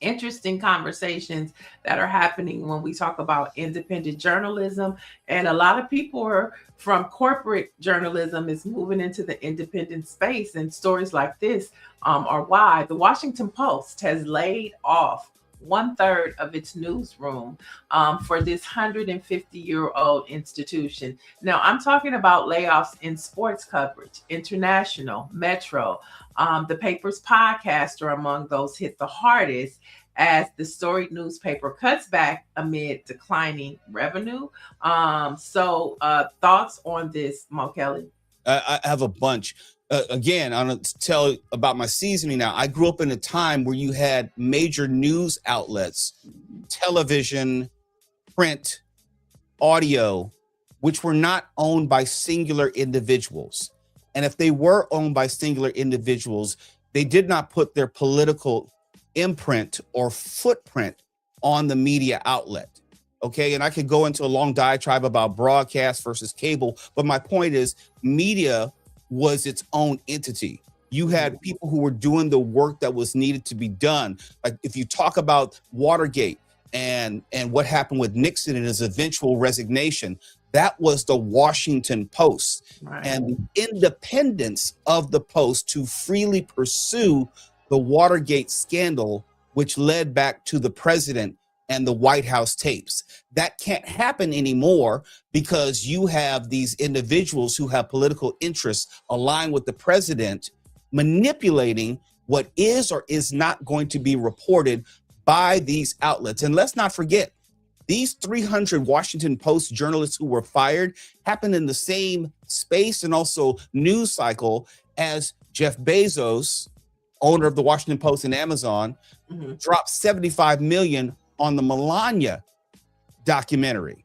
C: interesting conversations that are happening when we talk about independent journalism. And a lot of people are from corporate journalism is moving into the independent space, and stories like this are why the Washington Post has laid off 1/3 of its newsroom for this 150-year-old institution. Now, I'm talking about layoffs in sports coverage, international, metro. The paper's podcast are among those hit the hardest as the storied newspaper cuts back amid declining revenue. Thoughts on this, Mo Kelly?
D: I have a bunch. Again, I'm going to tell about my seasoning now. I grew up in a time where you had major news outlets, television, print, audio, which were not owned by singular individuals. And if they were owned by singular individuals, they did not put their political imprint or footprint on the media outlet. Okay, and I could go into a long diatribe about broadcast versus cable, but my point is media was its own entity. You had people who were doing the work that was needed to be done. Like if you talk about Watergate and what happened with Nixon and his eventual resignation, that was the Washington Post. Right. And the independence of the Post to freely pursue the Watergate scandal, which led back to the president and the White House tapes. That can't happen anymore because you have these individuals who have political interests aligned with the president manipulating what is or is not going to be reported by these outlets. And let's not forget, these 300 Washington Post journalists who were fired happened in the same space and also news cycle as Jeff Bezos, owner of the Washington Post and Amazon, dropped $75 million on the Melania documentary.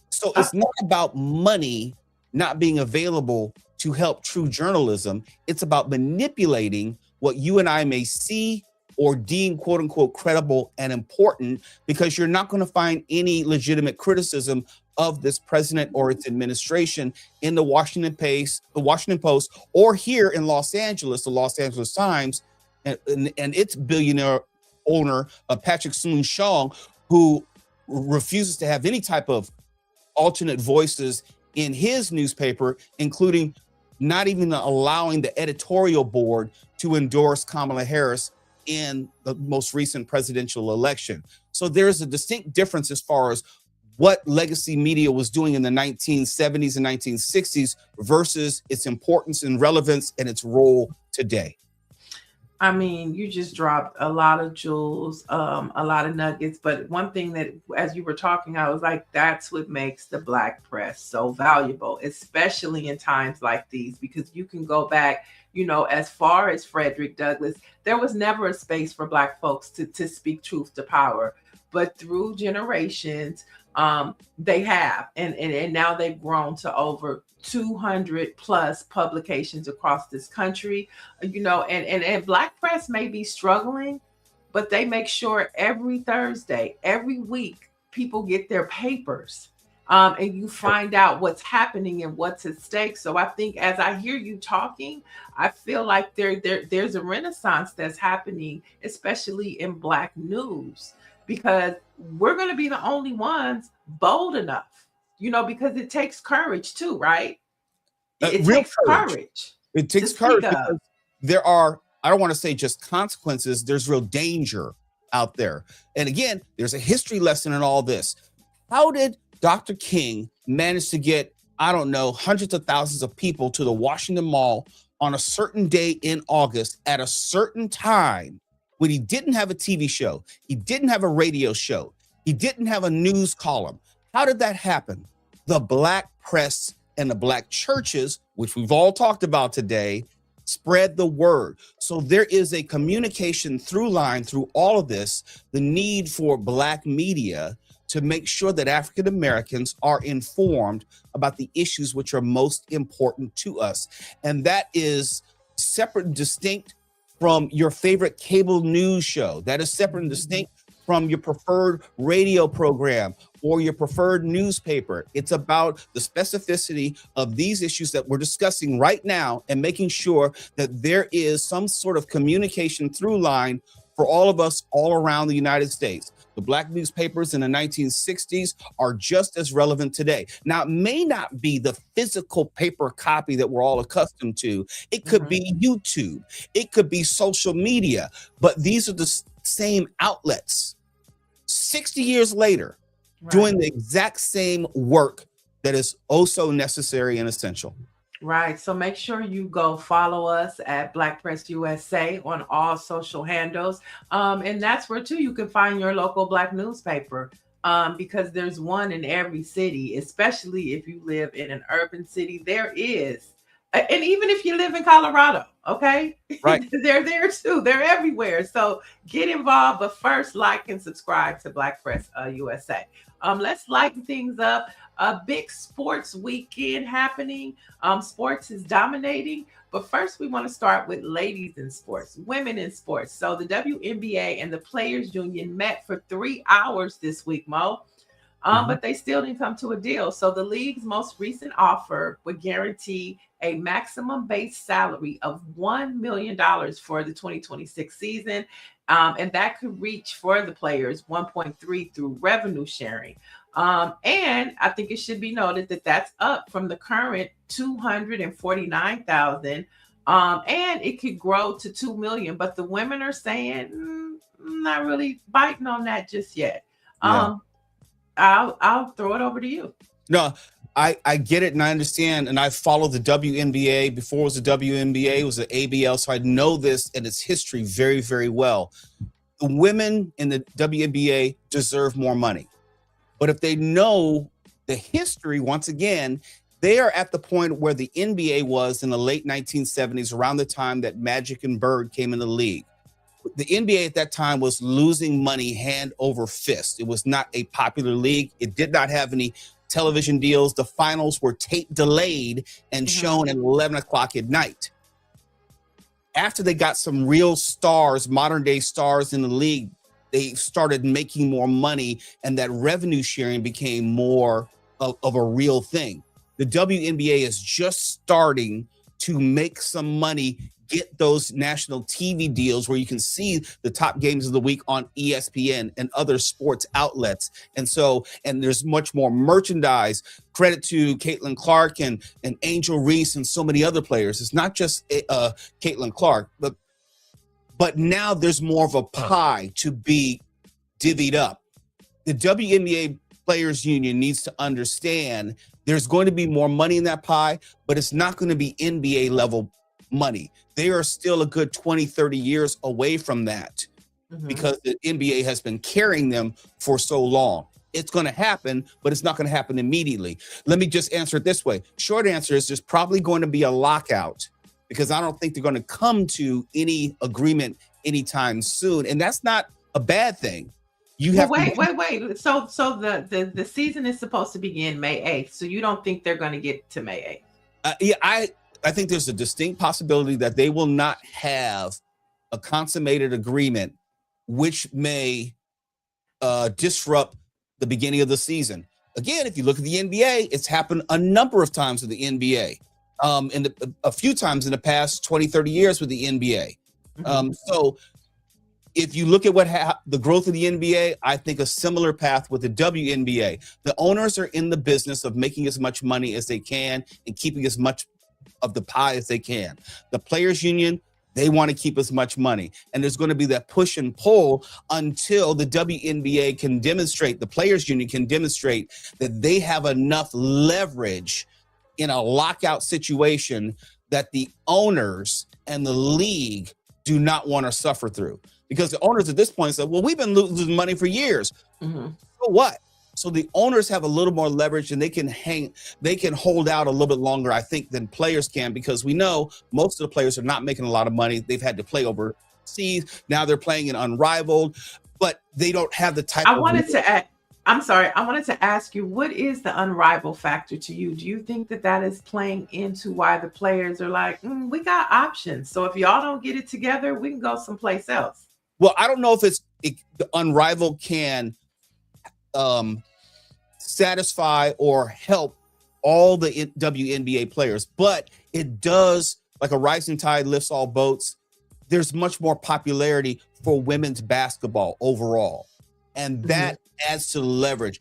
D: So it's not about money not being available to help true journalism. It's about manipulating what you and I may see or deem quote unquote credible and important, because you're not going to find any legitimate criticism of this president or its administration in the Washington Post, or here in Los Angeles, the Los Angeles Times and its billionaire owner, Patrick Soon-Shiong, who refuses to have any type of alternate voices in his newspaper, including not even allowing the editorial board to endorse Kamala Harris in the most recent presidential election. So there's a distinct difference as far as what legacy media was doing in the 1970s and 1960s versus its importance and relevance and its role today.
C: I mean, you just dropped a lot of jewels, a lot of nuggets. But one thing that, as you were talking, I was like, that's what makes the Black press so valuable, especially in times like these, because you can go back, you know, as far as Frederick Douglass. There was never a space for Black folks to speak truth to power. But through generations, they have. And now they've grown to over 200 plus publications across this country, you know, and Black press may be struggling, but they make sure every Thursday, every week, people get their papers, and you find out what's happening and what's at stake. So I think as I hear you talking, I feel like there's a renaissance that's happening, especially in Black news, because we're going to be the only ones bold enough. You know, because it takes courage too, right? It takes courage.
D: It takes courage because there are, I don't want to say just consequences, there's real danger out there. And again, there's a history lesson in all this. How did Dr. King manage to get, I don't know, hundreds of thousands of people to the Washington Mall on a certain day in August at a certain time when he didn't have a TV show, he didn't have a radio show, he didn't have a news column? How did that happen? The Black press and the Black churches, which we've all talked about today, spread the word. So there is a communication through line through all of this, the need for Black media to make sure that African Americans are informed about the issues which are most important to us. And that is separate and distinct from your favorite cable news show. That is separate and distinct from your preferred radio program or your preferred newspaper. It's about the specificity of these issues that we're discussing right now and making sure that there is some sort of communication through line for all of us all around the United States. The black newspapers in the 1960s are just as relevant today. Now, it may not be the physical paper copy that we're all accustomed to. It could be YouTube. It could be social media. But these are the same outlets 60 years later doing the exact same work that is oh so necessary and essential.
C: Right. So make sure you go follow us at Black Press USA on all social handles. And that's where too you can find your local black newspaper, because there's one in every city, especially if you live in an urban city. There is. And even if you live in Colorado, okay,
D: right,
C: they're there too. They're everywhere. So get involved, but first like and subscribe to Black Press USA. Let's lighten things up. A big sports weekend happening. Sports is dominating, but first we want to start with ladies in sports, women in sports. So the WNBA and the Players Union met for 3 hours this week, Mo. But they still didn't come to a deal. So the league's most recent offer would guarantee a maximum base salary of $1 million for the 2026 season. And that could reach for the players 1.3 through revenue sharing. And I think it should be noted that that's up from the current 249,000. And it could grow to 2 million, but the women are saying, not really biting on that just yet. I'll throw it over to you.
D: No, I get it and I understand. And I followed the WNBA before it was the WNBA, it was the ABL. So I know this and its history very, very well. The women in the WNBA deserve more money. But if they know the history, once again, they are at the point where the NBA was in the late 1970s, around the time that Magic and Bird came in the league. The NBA at that time was losing money hand over fist. It was not a popular league. It did not have any television deals. The finals were tape delayed and shown at 11 o'clock at night. After they got some real stars, modern day stars in the league, they started making more money and that revenue sharing became more of a real thing. The WNBA is just starting to make some money, get those national TV deals where you can see the top games of the week on ESPN and other sports outlets. And there's much more merchandise. Credit to Caitlin Clark and Angel Reese and so many other players. It's not just Caitlin Clark, but now there's more of a pie to be divvied up. The WNBA Players Union needs to understand there's going to be more money in that pie, but it's not going to be NBA level money. They are still a good 20, 30 years away from that because the NBA has been carrying them for so long. It's going to happen, but it's not going to happen immediately. Let me just answer it this way. Short answer is there's probably going to be a lockout because I don't think they're going to come to any agreement anytime soon. And that's not a bad thing.
C: Wait. So the season is supposed to begin May 8th. So you don't think they're going to get to May 8th?
D: I think there's a distinct possibility that they will not have a consummated agreement, which may disrupt the beginning of the season. Again, if you look at the NBA, it's happened a number of times with the NBA. A few times in the past 20, 30 years with the NBA. So if you look at the growth of the NBA, I think a similar path with the WNBA. The owners are in the business of making as much money as they can and keeping as much of the pie as they can. The Players Union, they want to keep as much money. And there's going to be that push and pull until the WNBA can demonstrate, the Players Union can demonstrate that they have enough leverage in a lockout situation that the owners and the league do not want to suffer through. Because the owners at this point said, well, we've been losing money for years. So what? So the owners have a little more leverage and they can hold out a little bit longer, I think, than players can, because we know most of the players are not making a lot of money. They've had to play overseas. Now they're playing in Unrivaled, but they don't have the type
C: I wanted to ask you, what is the unrivaled factor to you? Do you think that is playing into why the players are like, we got options. So if y'all don't get it together, we can go someplace else.
D: Well, I don't know if the Unrivaled can satisfy or help all the WNBA players, but it does, like a rising tide lifts all boats. There's much more popularity for women's basketball overall. And that adds to the leverage.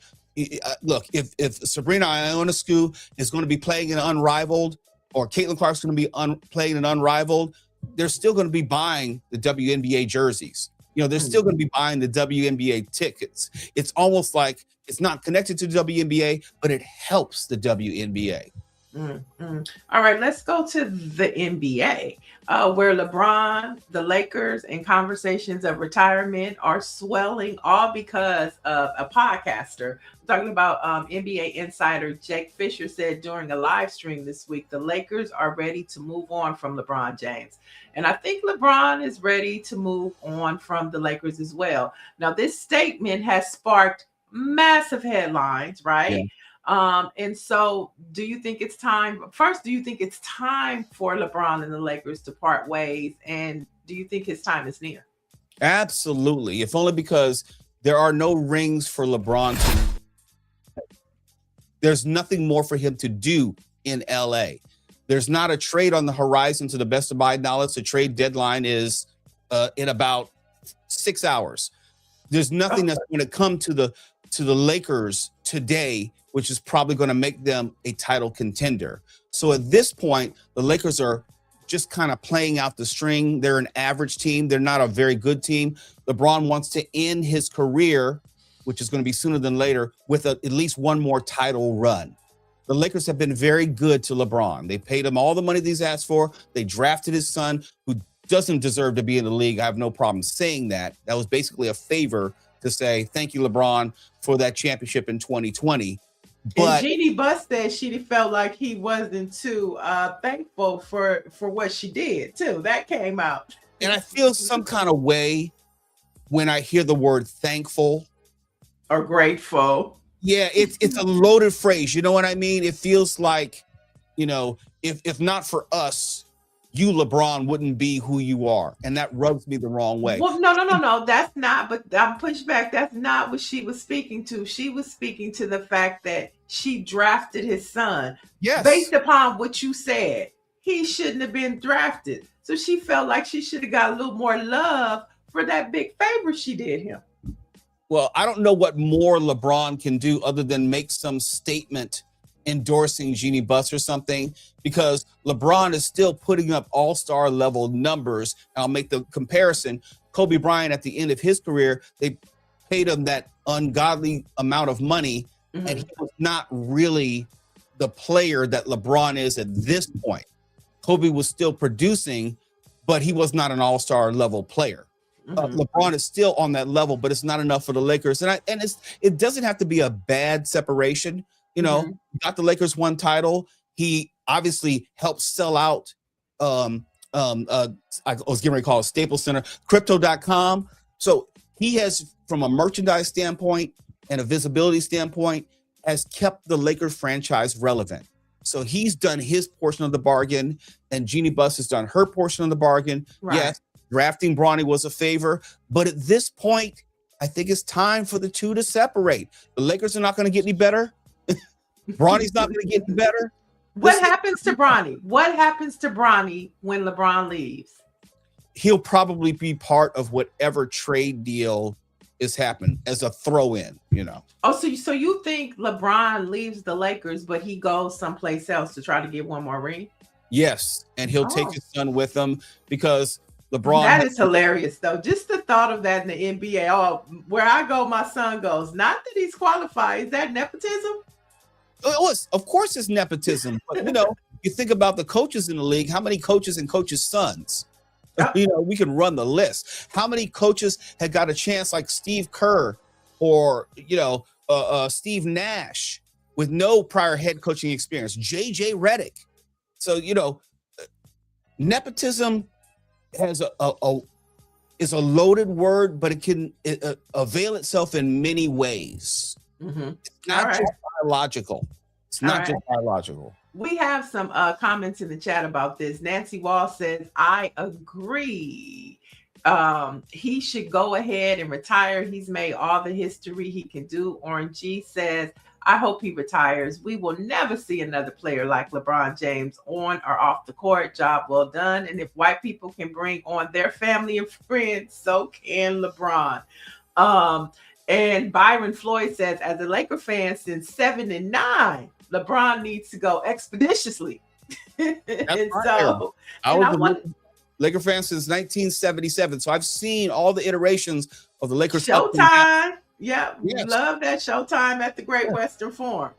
D: Look, if Sabrina Ionescu is going to be playing in Unrivaled, or Caitlin Clark's going to be playing in Unrivaled, they're still going to be buying the WNBA jerseys. You know, they're still going to be buying the WNBA tickets. It's almost like it's not connected to the WNBA, but it helps the WNBA.
C: All right, let's go to the NBA, where LeBron, the Lakers, and conversations of retirement are swelling, all because of a podcaster. I'm talking about NBA insider Jake Fisher said during a live stream this week, the Lakers are ready to move on from LeBron James. And I think LeBron is ready to move on from the Lakers as well. Now, this statement has sparked massive headlines, right?
D: Yeah.
C: And so do you think it's time? First, do you think it's time for LeBron and the Lakers to part ways? And do you think his time is near?
D: Absolutely. If only because there are no rings for LeBron. There's nothing more for him to do in LA. There's not a trade on the horizon. To the best of my knowledge, the trade deadline is in about 6 hours. There's nothing that's going to come to the Lakers today, which is probably going to make them a title contender. So at this point, the Lakers are just kind of playing out the string. They're an average team. They're not a very good team. LeBron wants to end his career, which is going to be sooner than later, with at least one more title run. The Lakers have been very good to LeBron. They paid him all the money that he's asked for. They drafted his son, who doesn't deserve to be in the league. I have no problem saying that. That was basically a favor to say, thank you, LeBron, for that championship in 2020. But
C: and Jeannie Buss said she felt like he wasn't too thankful for what she did too. That came out.
D: And I feel some kind of way when I hear the word thankful
C: or grateful.
D: Yeah, it's a loaded phrase. You know what I mean? It feels like, you know, if not for us, you, LeBron, wouldn't be who you are. And that rubs me the wrong way.
C: Well, no. That's not, but I'm pushed back. That's not what she was speaking to. She was speaking to the fact that she drafted his son.
D: Yes.
C: Based upon what you said, he shouldn't have been drafted. So she felt like she should have got a little more love for that big favor she did him.
D: Well, I don't know what more LeBron can do other than make some statement endorsing Jeannie Buss or something, because LeBron is still putting up all-star level numbers. I'll make the comparison. Kobe Bryant, at the end of his career, they paid him that ungodly amount of money, and he was not really the player that LeBron is at this point. Kobe was still producing, but he was not an all-star level player. LeBron is still on that level, but it's not enough for the Lakers. And it doesn't have to be a bad separation. You know, got the Lakers one title. He obviously helped sell out. I was getting ready to call it Staples Center, Crypto.com. So he has, from a merchandise standpoint and a visibility standpoint, has kept the Lakers franchise relevant. So he's done his portion of the bargain, and Jeannie Buss has done her portion of the bargain. Right. Yes, drafting Bronny was a favor, but at this point, I think it's time for the two to separate. The Lakers are not going to get any better. Bronny's not going to get any better.
C: What happens to Bronny? What happens to Bronny when LeBron leaves?
D: He'll probably be part of whatever trade deal is happening as a throw-in, you know.
C: Oh, so you think LeBron leaves the Lakers, but he goes someplace else to try to get one more ring?
D: Yes, and he'll take his son with him, because LeBron.
C: That is hilarious, though. Just the thought of that in the NBA. Oh, where I go, my son goes. Not that he's qualified. Is that nepotism?
D: Oh, of course it's nepotism. But, you know, you think about the coaches in the league. How many coaches and coaches' sons? You know, we can run the list. How many coaches had got a chance like Steve Kerr or, you know, Steve Nash with no prior head coaching experience? JJ Redick. So, you know, nepotism has is a loaded word, but it can avail itself in many ways. It's not just biological. It's not just biological.
C: We have some comments in the chat about this. Nancy Wall says, I agree. he should go ahead and retire. He's made all the history he can do. Orange G says, I hope he retires. We will never see another player like LeBron James on or off the court. Job well done. And if white people can bring on their family and friends, so can LeBron. And Byron Floyd says, as a Laker fan since 7 and 9, LeBron needs to go expeditiously. And
D: right.
C: so
D: I was a Laker fan since 1977. So I've seen all the iterations of the Lakers.
C: Showtime. Yeah,
D: yes.
C: Love that Showtime at the Great Western Forum.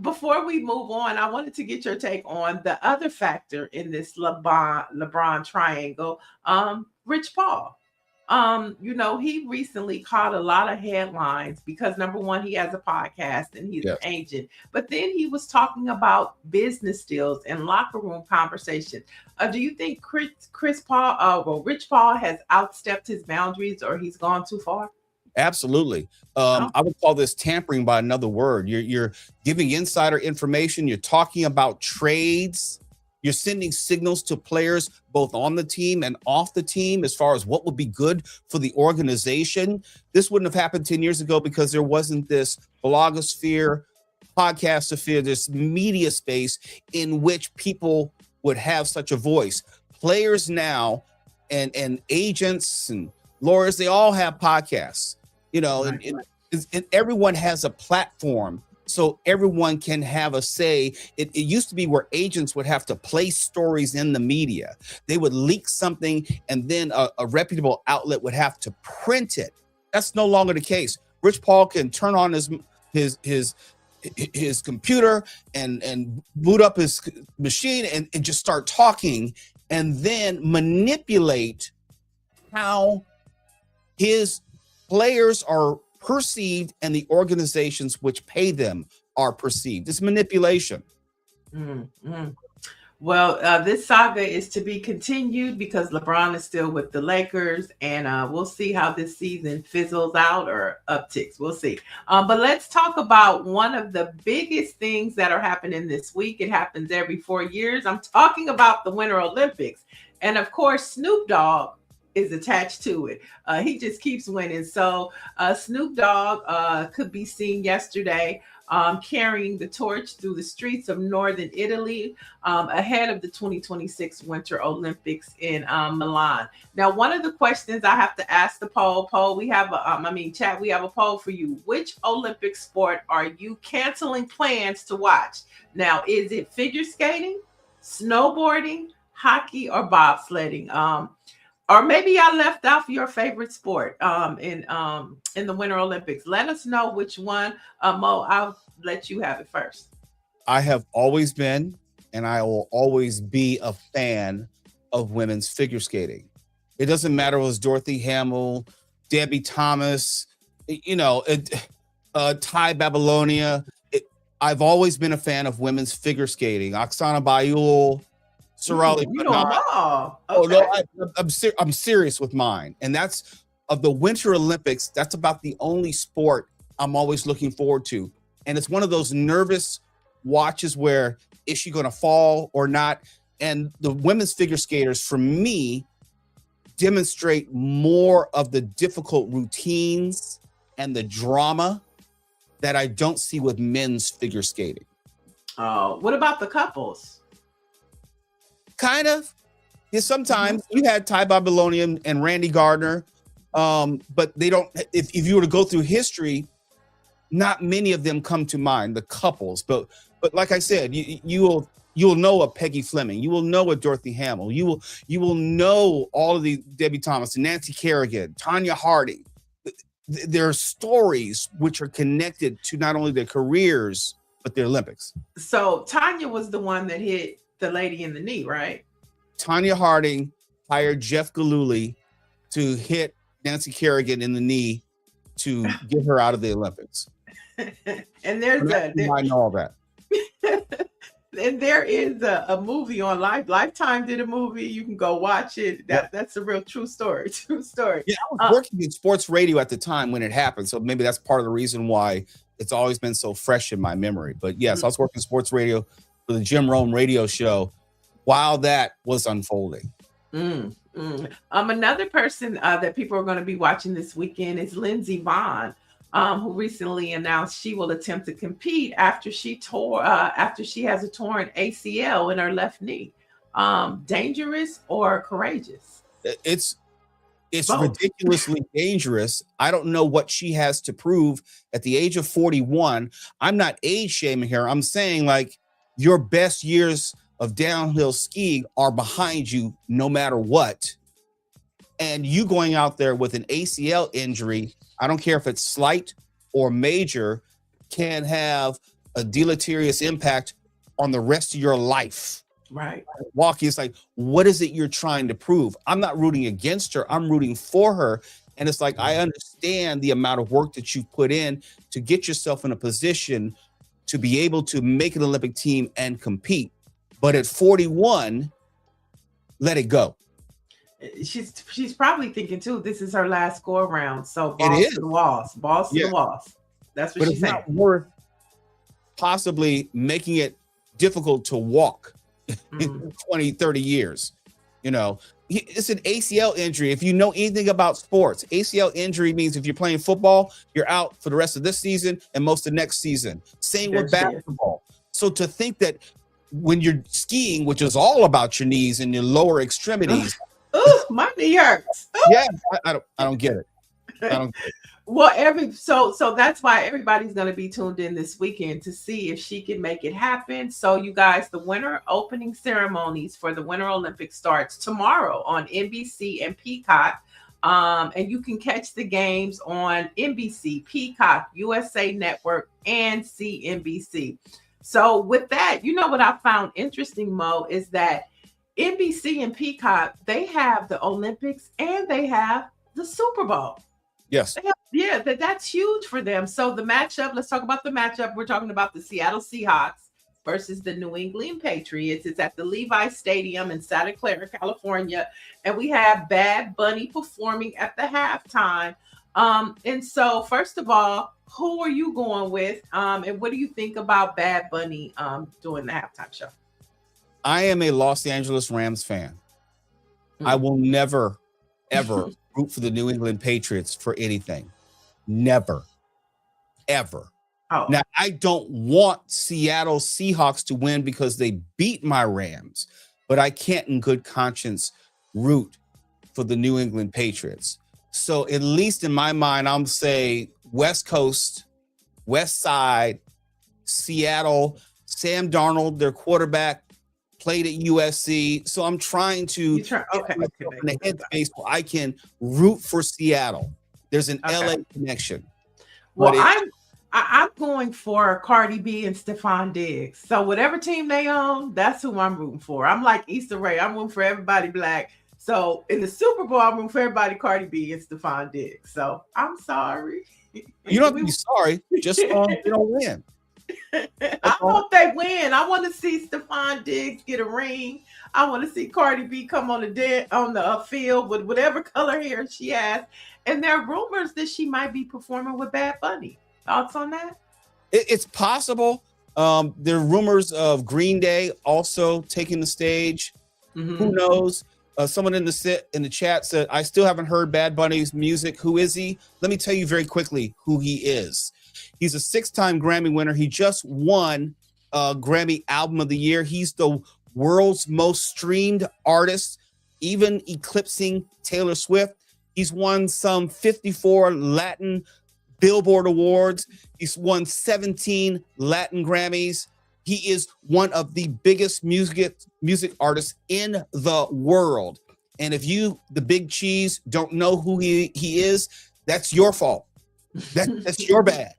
C: Before we move on, I wanted to get your take on the other factor in this LeBron triangle, Rich Paul. He recently caught a lot of headlines because number one, he has a podcast and he's an agent, but then he was talking about business deals and locker room conversations. Do you think Rich Paul has outstepped his boundaries or he's gone too far?
D: Absolutely. I would call this tampering by another word. You're giving insider information. You're talking about trades. You're sending signals to players both on the team and off the team as far as what would be good for the organization. This wouldn't have happened 10 years ago because there wasn't this blogosphere, podcastosphere, this media space in which people would have such a voice. Players now and agents and lawyers, they all have podcasts, and everyone has a platform. So everyone can have a say. It used to be where agents would have to place stories in the media. They would leak something and then a reputable outlet would have to print it. That's no longer the case. Rich Paul can turn on his computer and boot up his machine and just start talking and then manipulate how his players are perceived and the organizations which pay them are perceived. It's manipulation.
C: Mm-hmm. Well, this saga is to be continued because LeBron is still with the Lakers, and we'll see how this season fizzles out or upticks. We'll see. But let's talk about one of the biggest things that are happening this week. It happens every 4 years. I'm talking about the Winter Olympics. And of course, Snoop Dogg is attached to it. He just keeps winning. So Snoop Dogg could be seen yesterday carrying the torch through the streets of northern Italy ahead of the 2026 Winter Olympics in Milan. Now, one of the questions I have to ask the poll, we have chat, we have a poll for you. Which Olympic sport are you canceling plans to watch? Now, is it figure skating, snowboarding, hockey, or bobsledding? Or maybe I left off your favorite sport in the Winter Olympics. Let us know which one. Mo, I'll let you have it first.
D: I have always been, and I will always be a fan of women's figure skating. It doesn't matter if it was Dorothy Hamill, Debbie Thomas, Ty Babylonia. I've always been a fan of women's figure skating. Oksana Bayul, Sorali.
C: You know them all. Okay.
D: Oh no, I'm serious with mine, and that's of the Winter Olympics. That's about the only sport I'm always looking forward to, and it's one of those nervous watches where is she going to fall or not? And the women's figure skaters, for me, demonstrate more of the difficult routines and the drama that I don't see with men's figure skating.
C: What about the couples?
D: Kind of. Yeah, sometimes you had Ty Babylonia and Randy Gardner, but they don't. If you were to go through history, not many of them come to mind. The couples, but like I said, you'll know a Peggy Fleming, you will know a Dorothy Hamill, you will know all of the Debbie Thomas, Nancy Kerrigan, Tanya Harding. There are stories which are connected to not only their careers but their Olympics.
C: So Tanya was the one that hit the lady in the knee, right?
D: Tanya Harding hired Jeff Gillooly to hit Nancy Kerrigan in the knee to get her out of the Olympics.
C: And I
D: know all that.
C: And there is a movie on Lifetime did a movie. You can go watch it. That's a real true story. True story.
D: Yeah, I was working in sports radio at the time when it happened, so maybe that's part of the reason why it's always been so fresh in my memory. But yes, I was working sports radio for the Jim Rome radio show while that was unfolding.
C: Another person that people are going to be watching this weekend is Lindsey Vonn, who recently announced she will attempt to compete after she has a torn ACL in her left knee. Dangerous or courageous?
D: It's
C: Both.
D: ridiculously dangerous. I don't know what she has to prove at the age of 41. I'm not age shaming here. I'm saying, like, your best years of downhill skiing are behind you no matter what. And you going out there with an ACL injury, I don't care if it's slight or major, can have a deleterious impact on the rest of your life.
C: Right.
D: Walking, it's like, what is it you're trying to prove? I'm not rooting against her. I'm rooting for her. And it's like, I understand the amount of work that you've put in to get yourself in a position to be able to make an Olympic team and compete. But at 41, let it go.
C: She's probably thinking too, this is her last go around. So balls to the walls. Balls to the walls. That's what she's saying.
D: Not worth possibly making it difficult to walk in 20, 30 years. You know, it's an ACL injury. If you know anything about sports, ACL injury means if you're playing football, you're out for the rest of this season and most of next season. Same with basketball. So to think that when you're skiing, which is all about your knees and your lower extremities.
C: Ooh, my knee hurts. Ooh.
D: Yeah, I don't get it. I don't get it.
C: Well, so that's why everybody's going to be tuned in this weekend to see if she can make it happen. So you guys, the winter opening ceremonies for the Winter Olympics starts tomorrow on NBC and Peacock. And you can catch the games on NBC, Peacock, USA Network, and CNBC. So with that, you know what I found interesting, Mo, is that NBC and Peacock, they have the Olympics and they have the Super Bowl.
D: Yes.
C: Yeah, that's huge for them. So the matchup, let's talk about the matchup. We're talking about the Seattle Seahawks versus the New England Patriots. It's at the Levi Stadium in Santa Clara, California. And we have Bad Bunny performing at the halftime. And so first of all, who are you going with? And what do you think about Bad Bunny doing the halftime show?
D: I am a Los Angeles Rams fan. I will never, ever root for the New England Patriots for anything. Never, ever.
C: Oh.
D: Now, I don't want Seattle Seahawks to win because they beat my Rams, but I can't in good conscience root for the New England Patriots. So at least in my mind, I'm say West Coast, West Side, Seattle, Sam Darnold, their quarterback, played at USC. So I'm trying to in the headspace where I can root for Seattle. There's an LA connection.
C: Well, I'm going for Cardi B and Stephon Diggs. So whatever team they own, that's who I'm rooting for. I'm like Issa Rae. I'm rooting for everybody black. So in the Super Bowl, I'm rooting for everybody Cardi B and Stephon Diggs. So I'm sorry.
D: You don't have to be sorry. Just you don't win.
C: I hope they win. I want to see Stephon Diggs get a ring. I want to see Cardi B come on the field with whatever color hair she has. And there are rumors that she might be performing with Bad Bunny. Thoughts on that?
D: It's possible. There are rumors of Green Day also taking the stage. Who knows? Someone in the chat said, I still haven't heard Bad Bunny's music. Who is he? Let me tell you very quickly who he is. He's a 6-time Grammy winner. He just won Grammy Album of the Year. He's the world's most streamed artist, even eclipsing Taylor Swift. He's won some 54 Latin Billboard Awards. He's won 17 Latin Grammys. He is one of the biggest music artists in the world. And if you, the big cheese, don't know who he is, that's your fault. That's your bad.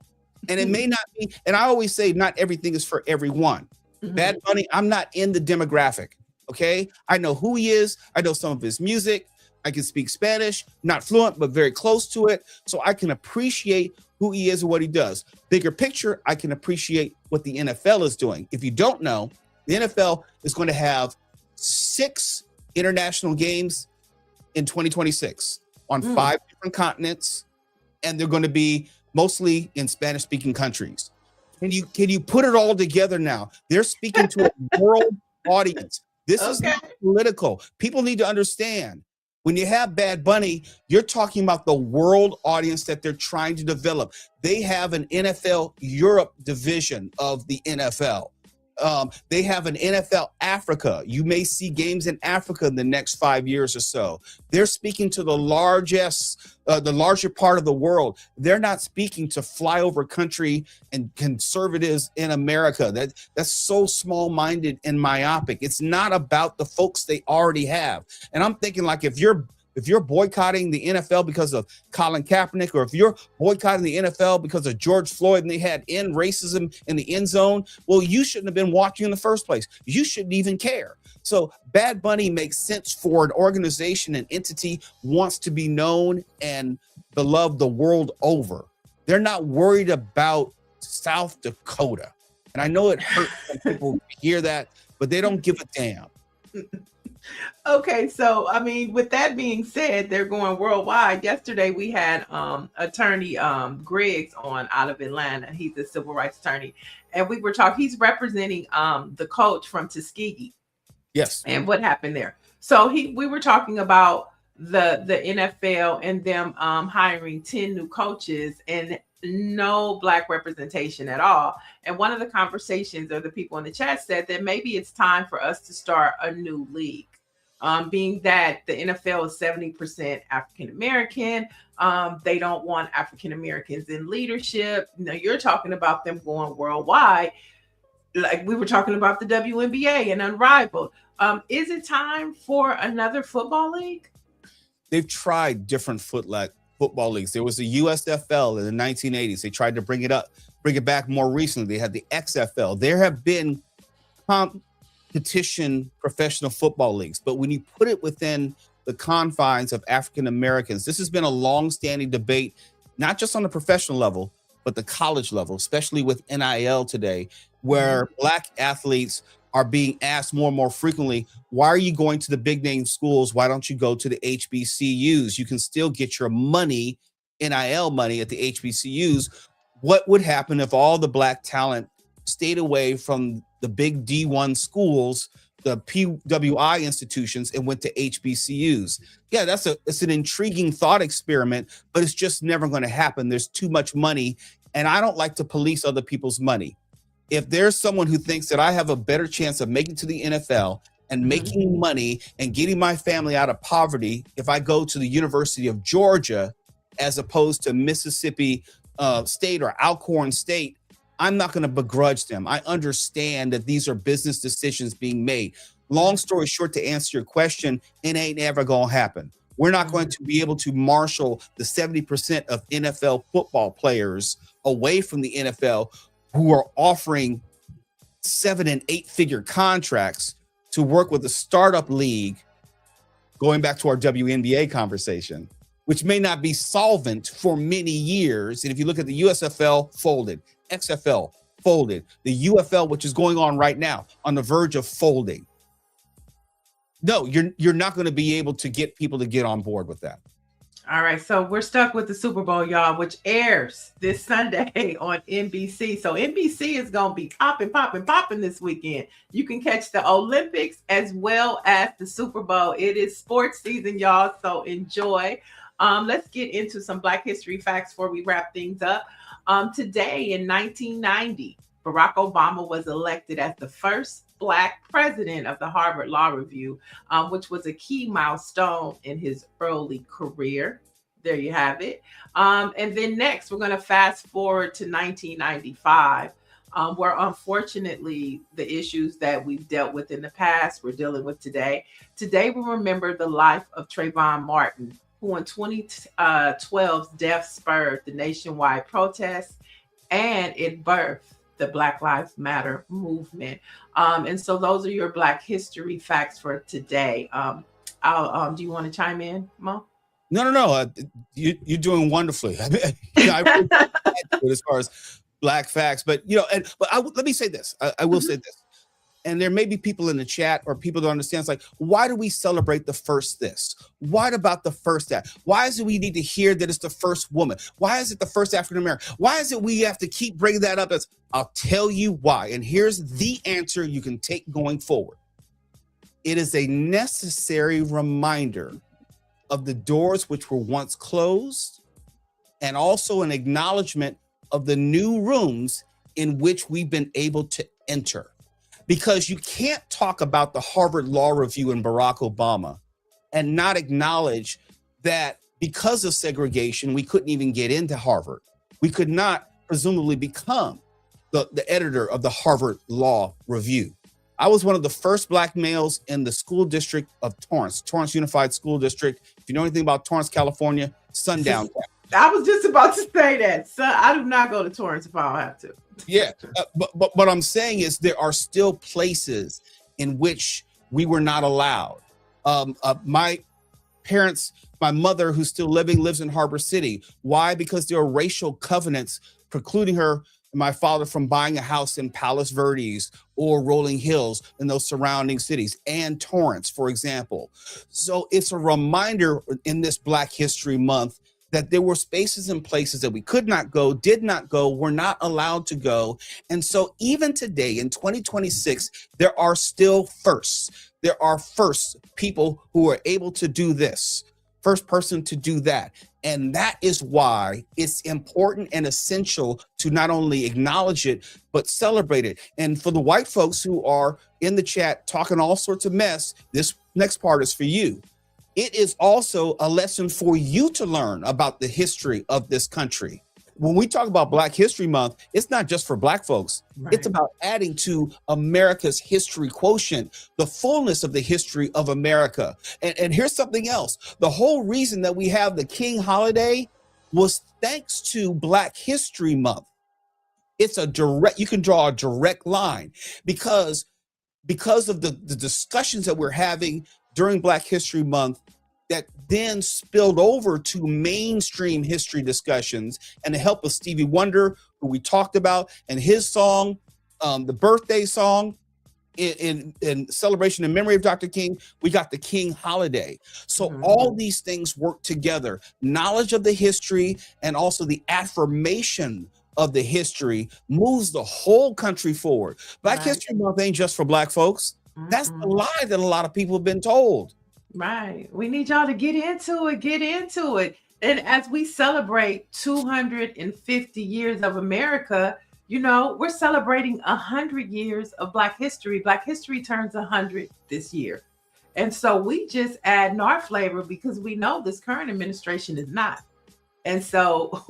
D: And it may not be, and I always say not everything is for everyone. Bad Bunny, I'm not in the demographic, okay? I know who he is. I know some of his music. I can speak Spanish, not fluent, but very close to it. So I can appreciate who he is and what he does. Bigger picture, I can appreciate what the NFL is doing. If you don't know, the NFL is going to have 6 international games in 2026 on 5 different continents, and they're going to be mostly in Spanish-speaking countries. Can you put it all together now? They're speaking to a world audience. This is not political. People need to understand When you have Bad Bunny, you're talking about the world audience that they're trying to develop. They have an NFL Europe division of the NFL. They have an NFL Africa. You may see games in Africa in the next 5 years or so. They're speaking to the larger part of the world. They're not speaking to flyover country and conservatives in America. That's so small-minded and myopic. It's not about the folks they already have. And I'm thinking, like, if you're boycotting the NFL because of Colin Kaepernick, or if you're boycotting the NFL because of George Floyd and they had end racism in the end zone, well, you shouldn't have been watching in the first place. You shouldn't even care. So Bad Bunny makes sense for an organization, an entity wants to be known and beloved the world over. They're not worried about South Dakota. And I know it hurts when people hear that, but they don't give a damn.
C: Okay, so I mean, with that being said, they're going worldwide. Yesterday we had attorney Griggs on out of Atlanta. He's a civil rights attorney, and we were talking. He's representing the coach from Tuskegee.
D: Yes.
C: And what happened there? So we were talking about the NFL and them hiring 10 new coaches and no Black representation at all. And one of the conversations, or the people in the chat, said that maybe it's time for us to start a new league. Being that the NFL is 70% African American, they don't want African Americans in leadership. Now you're talking about them going worldwide, like we were talking about the WNBA and Unrivaled. Is it time for another football league?
D: They've tried different football leagues. There was the USFL in the 1980s. They tried to bring it back more recently. They had the XFL. There have been competition professional football leagues, but when you put it within the confines of African Americans, this has been a long-standing debate, not just on the professional level, but the college level, especially with NIL today, where Black athletes are being asked more and more frequently, why are you going to the big name schools? Why don't you go to the HBCUs? You can still get your money, NIL money, at the HBCUs. What would happen if all the Black talent stayed away from the big D1 schools, the PWI institutions, and went to HBCUs? Yeah, it's an intriguing thought experiment, but it's just never going to happen. There's too much money, and I don't like to police other people's money. If there's someone who thinks that I have a better chance of making to the NFL and making money and getting my family out of poverty if I go to the University of Georgia as opposed to Mississippi State or Alcorn State, I'm not going to begrudge them. I understand that these are business decisions being made. Long story short, to answer your question, it ain't ever going to happen. We're not going to be able to marshal the 70% of NFL football players away from the NFL who are offering 7- and 8-figure contracts to work with a startup league, going back to our WNBA conversation, which may not be solvent for many years. And if you look at the USFL, folded, XFL, folded, the UFL, which is going on right now, on the verge of folding. No, you're not going to be able to get people to get on board with that.
C: All right, so we're stuck with the Super Bowl, y'all, which airs this Sunday on NBC. So NBC is going to be popping this weekend. You can catch the Olympics as well as the Super Bowl. It is sports season, y'all, so enjoy. Let's get into some Black history facts before we wrap things up. Today in 1990, Barack Obama was elected as the first Black president of the Harvard Law Review, which was a key milestone in his early career. There you have it. And then next, we're going to fast forward to 1995, where unfortunately the issues that we've dealt with in the past, we're dealing with today. Today, we remember the life of Trayvon Martin, who in 2012's death spurred the nationwide protests, and it birthed the Black Lives Matter movement. And so those are your Black history facts for today. Do you want to chime in, Mo?
D: No. You're doing wonderfully. I mean, I really as far as Black facts, but let me say this. I will say this. And there may be people in the chat or people don't understand. It's like, why do we celebrate the first this? What about the first that? Why is it we need to hear that it's the first woman? Why is it the first African American? Why is it we have to keep bringing that up? I'll tell you why. And here's the answer you can take going forward. It is a necessary reminder of the doors which were once closed, and also an acknowledgement of the new rooms in which we've been able to enter. Because you can't talk about the Harvard Law Review and Barack Obama and not acknowledge that because of segregation, we couldn't even get into Harvard. We could not presumably become the editor of the Harvard Law Review. I was one of the first Black males in the school district of Torrance Unified School District. If you know anything about Torrance, California, sundown town.
C: I was just about to say that. So I do not go to Torrance if I don't have to.
D: Yeah, but what I'm saying is there are still places in which we were not allowed. My parents, my mother, who's still living, lives in Harbor City. Why? Because there are racial covenants precluding her and my father from buying a house in Palos Verdes or Rolling Hills and those surrounding cities, and Torrance, for example. So it's a reminder in this Black History Month that there were spaces and places that we could not go, did not go, were not allowed to go. And so even today in 2026, there are still firsts. There are first people who are able to do this, first person to do that. And that is why it's important and essential to not only acknowledge it, but celebrate it. And for the white folks who are in the chat talking all sorts of mess, this next part is for you. It is also a lesson for you to learn about the history of this country. When we talk about Black History Month, it's not just for Black folks. Right. It's about adding to America's history quotient, the fullness of the history of America. And here's something else. The whole reason that we have the King holiday was thanks to Black History Month. It's a direct, you can draw a direct line because of the discussions that we're having during Black History Month that then spilled over to mainstream history discussions, and the help of Stevie Wonder, who we talked about, and his song, the birthday song in celebration in memory of Dr. King, we got the King holiday. So all these things work together. Knowledge of the history and also the affirmation of the history moves the whole country forward. Black History Month ain't just for Black folks. That's the lie that a lot of people have been told.
C: Right. We need y'all to get into it. And as we celebrate 250 years of America, you know, we're celebrating 100 years of Black history. Black history turns 100 this year. And so we just add our flavor because we know this current administration is not. And so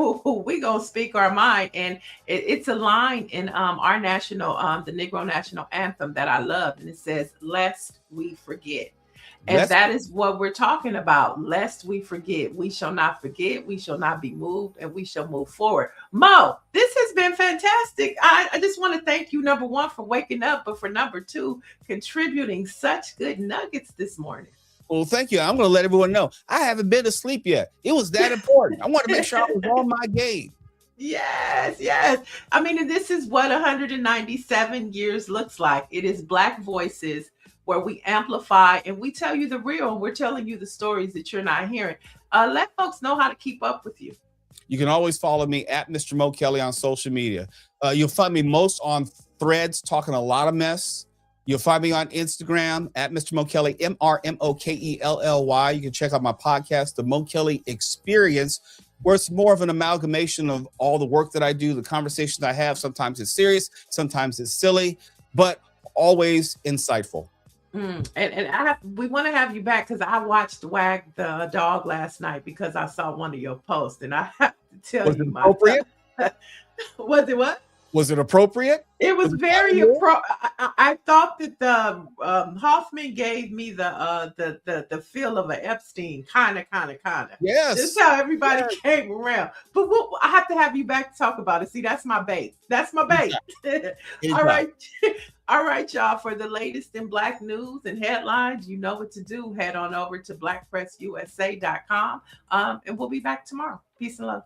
C: we gonna speak our mind, and it's a line in our national, the Negro national anthem that I love, and it says, "Lest we forget." And that is what we're talking about. Lest we forget. We shall not forget. We shall not be moved, and we shall move forward. Mo, this has been fantastic. I just want to thank you, number one, for waking up, but for number two, contributing such good nuggets this morning.
D: Well, thank you. I'm going to let everyone know I haven't been to sleep yet. It was that important. I want to make sure I was on my game.
C: Yes. I mean, and this is what 197 years looks like. It is Black voices where we amplify and we tell you the real, and we're telling you the stories that you're not hearing. Let folks know how to keep up with you.
D: You can always follow me at Mr. Mo Kelly on social media. You'll find me most on Threads, talking a lot of mess. You'll find me on Instagram at Mr. Mo Kelly, MrMokelly. You can check out my podcast, The Mo Kelly Experience, where it's more of an amalgamation of all the work that I do, the conversations I have. Sometimes it's serious, sometimes it's silly, but always insightful.
C: And we want to have you back because I watched Wag the Dog last night because I saw one of your posts, and I have to tell you,
D: appropriate?
C: Was it what?
D: Was it appropriate?
C: It was very appropriate. I thought that the Hoffman gave me the feel of an Epstein, kind of.
D: Yes.
C: This is how everybody came around. But I have to have you back to talk about it. See, that's my bait.
D: Exactly.
C: All right, y'all. For the latest in Black news and headlines, you know what to do. Head on over to blackpressusa.com. And we'll be back tomorrow. Peace and love.